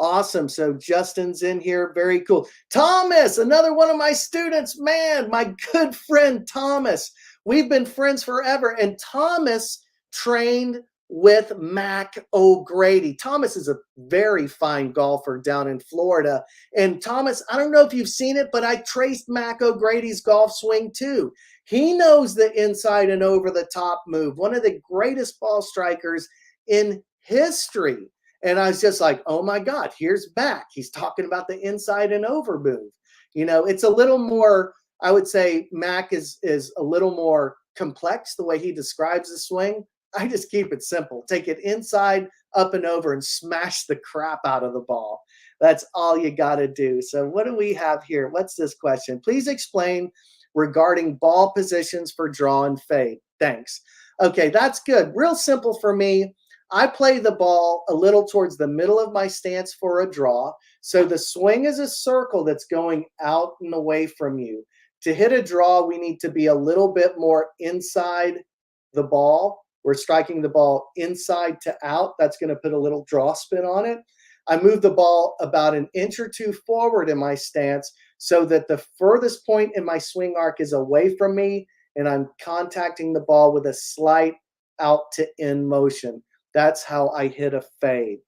Awesome. So Justin's in here. Very cool. Thomas, another one of my students. Man, my good friend Thomas. We've been friends forever. And Thomas trained with Mac O'Grady. Thomas is a very fine golfer down in Florida. And Thomas, I don't know if you've seen it, but I traced Mac O'Grady's golf swing too. He knows the inside and over the top move, one of the greatest ball strikers in history. And I was just like, oh my God, here's Mac. He's talking about the inside and over move. You know, it's a little more, I would say Mac is a little more complex the way he describes the swing. I just keep it simple. Take it inside, up and over, and smash the crap out of the ball. That's all you got to do. So what do we have here? What's this question? Please explain regarding ball positions for draw and fade. Thanks. Okay, that's good. Real simple for me. I play the ball a little towards the middle of my stance for a draw. So the swing is a circle that's going out and away from you. To hit a draw, we need to be a little bit more inside the ball. We're striking the ball inside to out. That's going to put a little draw spin on it. I move the ball about an inch or two forward in my stance so that the furthest point in my swing arc is away from me, and I'm contacting the ball with a slight out to in motion. That's how I hit a fade.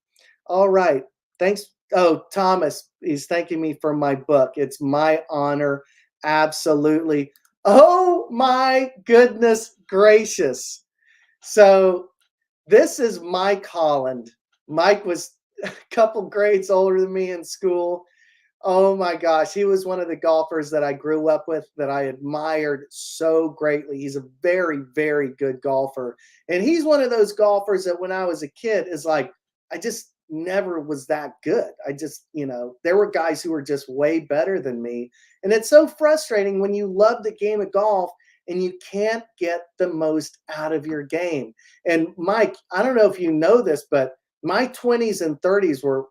All right. Thanks. Oh, Thomas, he's thanking me for my book. It's my honor. Absolutely. Oh, my goodness gracious. So this is Mike Holland. Mike was a couple grades older than me in school. Oh my gosh, he was one of the golfers that I grew up with that I admired so greatly. He's a very, very good golfer. And he's one of those golfers that when I was a kid is like, I just never was that good. I just, you know, there were guys who were just way better than me. And it's so frustrating when you love the game of golf and you can't get the most out of your game. And Mike, I don't know if you know this, but my 20s and 30s were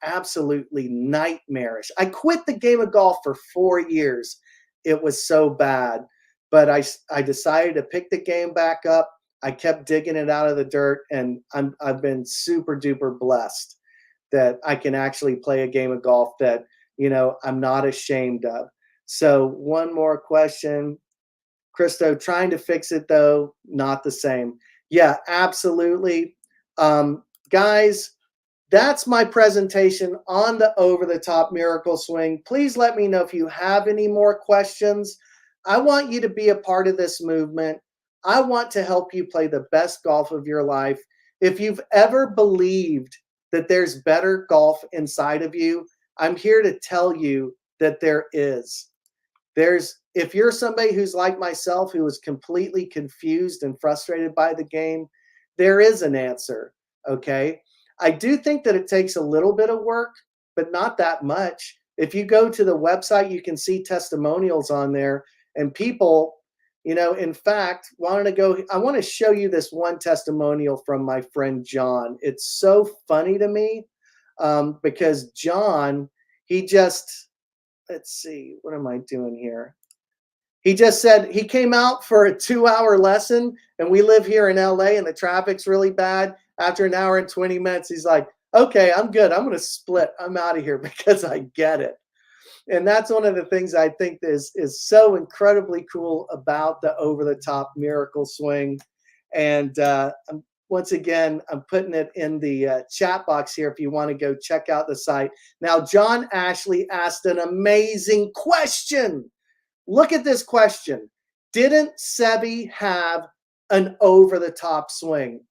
absolutely nightmarish. I quit the game of golf for 4 years. It was so bad. But I decided to pick the game back up. I kept digging it out of the dirt, and I've been super duper blessed that I can actually play a game of golf that, you know, I'm not ashamed of. So one more question. Christo, trying to fix it though, not the same. Yeah, absolutely. Guys, that's my presentation on the over-the-top miracle swing. Please let me know if you have any more questions. I want you to be a part of this movement. I want to help you play the best golf of your life. If you've ever believed that there's better golf inside of you, I'm here to tell you that there is. If you're somebody who's like myself, who was completely confused and frustrated by the game, there is an answer, okay? I do think that it takes a little bit of work, but not that much. If you go to the website, you can see testimonials on there, and people, you know, in fact, I want to show you this one testimonial from my friend John. It's so funny to me because John, let's see, what am I doing here? He just said he came out for a 2-hour lesson, and we live here in LA and the traffic's really bad. After an hour and 20 minutes, he's like, okay, I'm good. I'm going to split. I'm out of here because I get it. And that's one of the things I think is so incredibly cool about the over-the-top miracle swing. And once again, I'm putting it in the chat box here if you want to go check out the site. Now, John Ashley asked an amazing question. Look at this question. Didn't Seve have an over-the-top swing?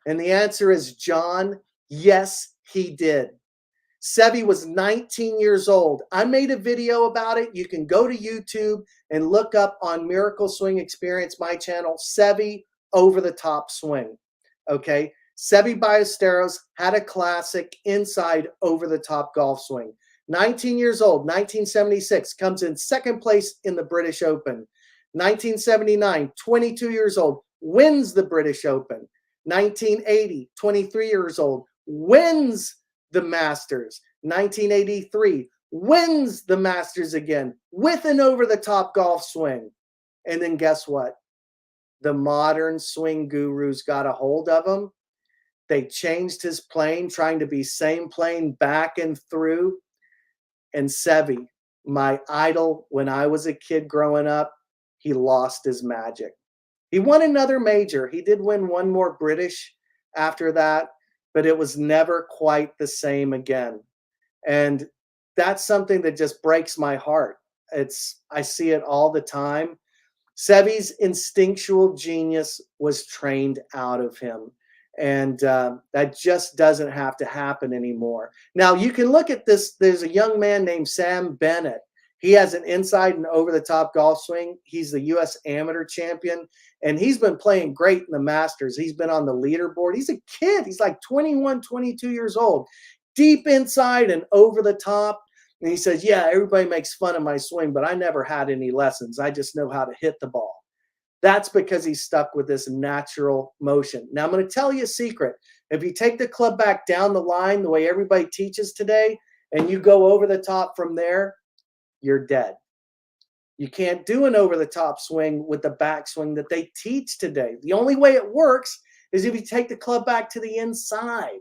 And the answer is, John, yes, he did. Seve was 19 years old. I made a video about it. You can go to YouTube and look up on Miracle Swing Experience, my channel, Seve over-the-top swing. Okay? Seve Ballesteros had a classic inside over-the-top golf swing. 19 years old, 1976, comes in second place in the British Open. 1979, 22 years old, wins the British Open. 1980, 23 years old, wins the Masters. 1983, wins the Masters again with an over-the-top golf swing. And then guess what? the modern swing gurus got a hold of him. They changed his plane, trying to be same plane back and through. And Seve, my idol when I was a kid growing up, he lost his magic. He won another major. He did win one more British after that, but it was never quite the same again. And that's something that just breaks my heart. I see it all the time. Seve's instinctual genius was trained out of him. And that just doesn't have to happen anymore. Now, you can look at this. There's a young man named Sam Bennett. He has an inside and over-the-top golf swing. He's the U.S. amateur champion, and he's been playing great in the Masters. He's been on the leaderboard. He's a kid. He's like 21, 22 years old. Deep inside and over the top. And he says, yeah, everybody makes fun of my swing, but I never had any lessons. I just know how to hit the ball. That's because he's stuck with this natural motion. Now, I'm going to tell you a secret. If you take the club back down the line the way everybody teaches today, and you go over the top from there, you're dead. You can't do an over-the-top swing with the backswing that they teach today. The only way it works is if you take the club back to the inside.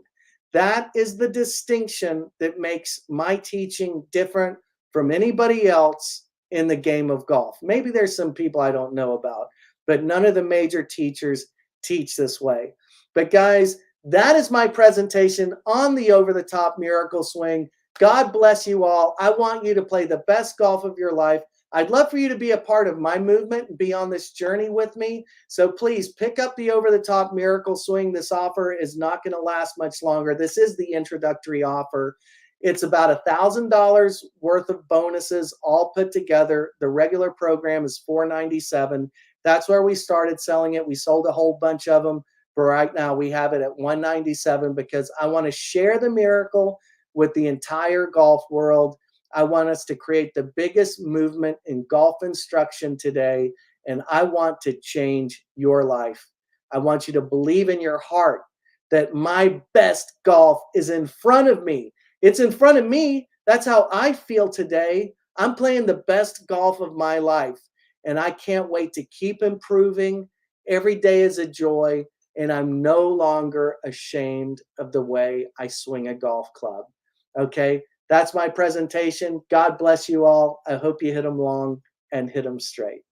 That is the distinction that makes my teaching different from anybody else in the game of golf. Maybe there's some people I don't know about, but none of the major teachers teach this way. But guys, that is my presentation on the over-the-top miracle swing. God bless you all. I want you to play the best golf of your life. I'd love for you to be a part of my movement and be on this journey with me. So please pick up the over-the-top miracle swing. This offer is not going to last much longer. This is the introductory offer. It's about $1,000 worth of bonuses all put together. The regular program is $497. That's where we started selling it. We sold a whole bunch of them. But right now we have it at $197 because I want to share the miracle with the entire golf world. I want us to create the biggest movement in golf instruction today, and I want to change your life. I want you to believe in your heart that my best golf is in front of me. It's in front of me. That's how I feel today. I'm playing the best golf of my life, and I can't wait to keep improving. Every day is a joy, and I'm no longer ashamed of the way I swing a golf club. Okay? That's my presentation. God bless you all. I hope you hit them long and hit them straight.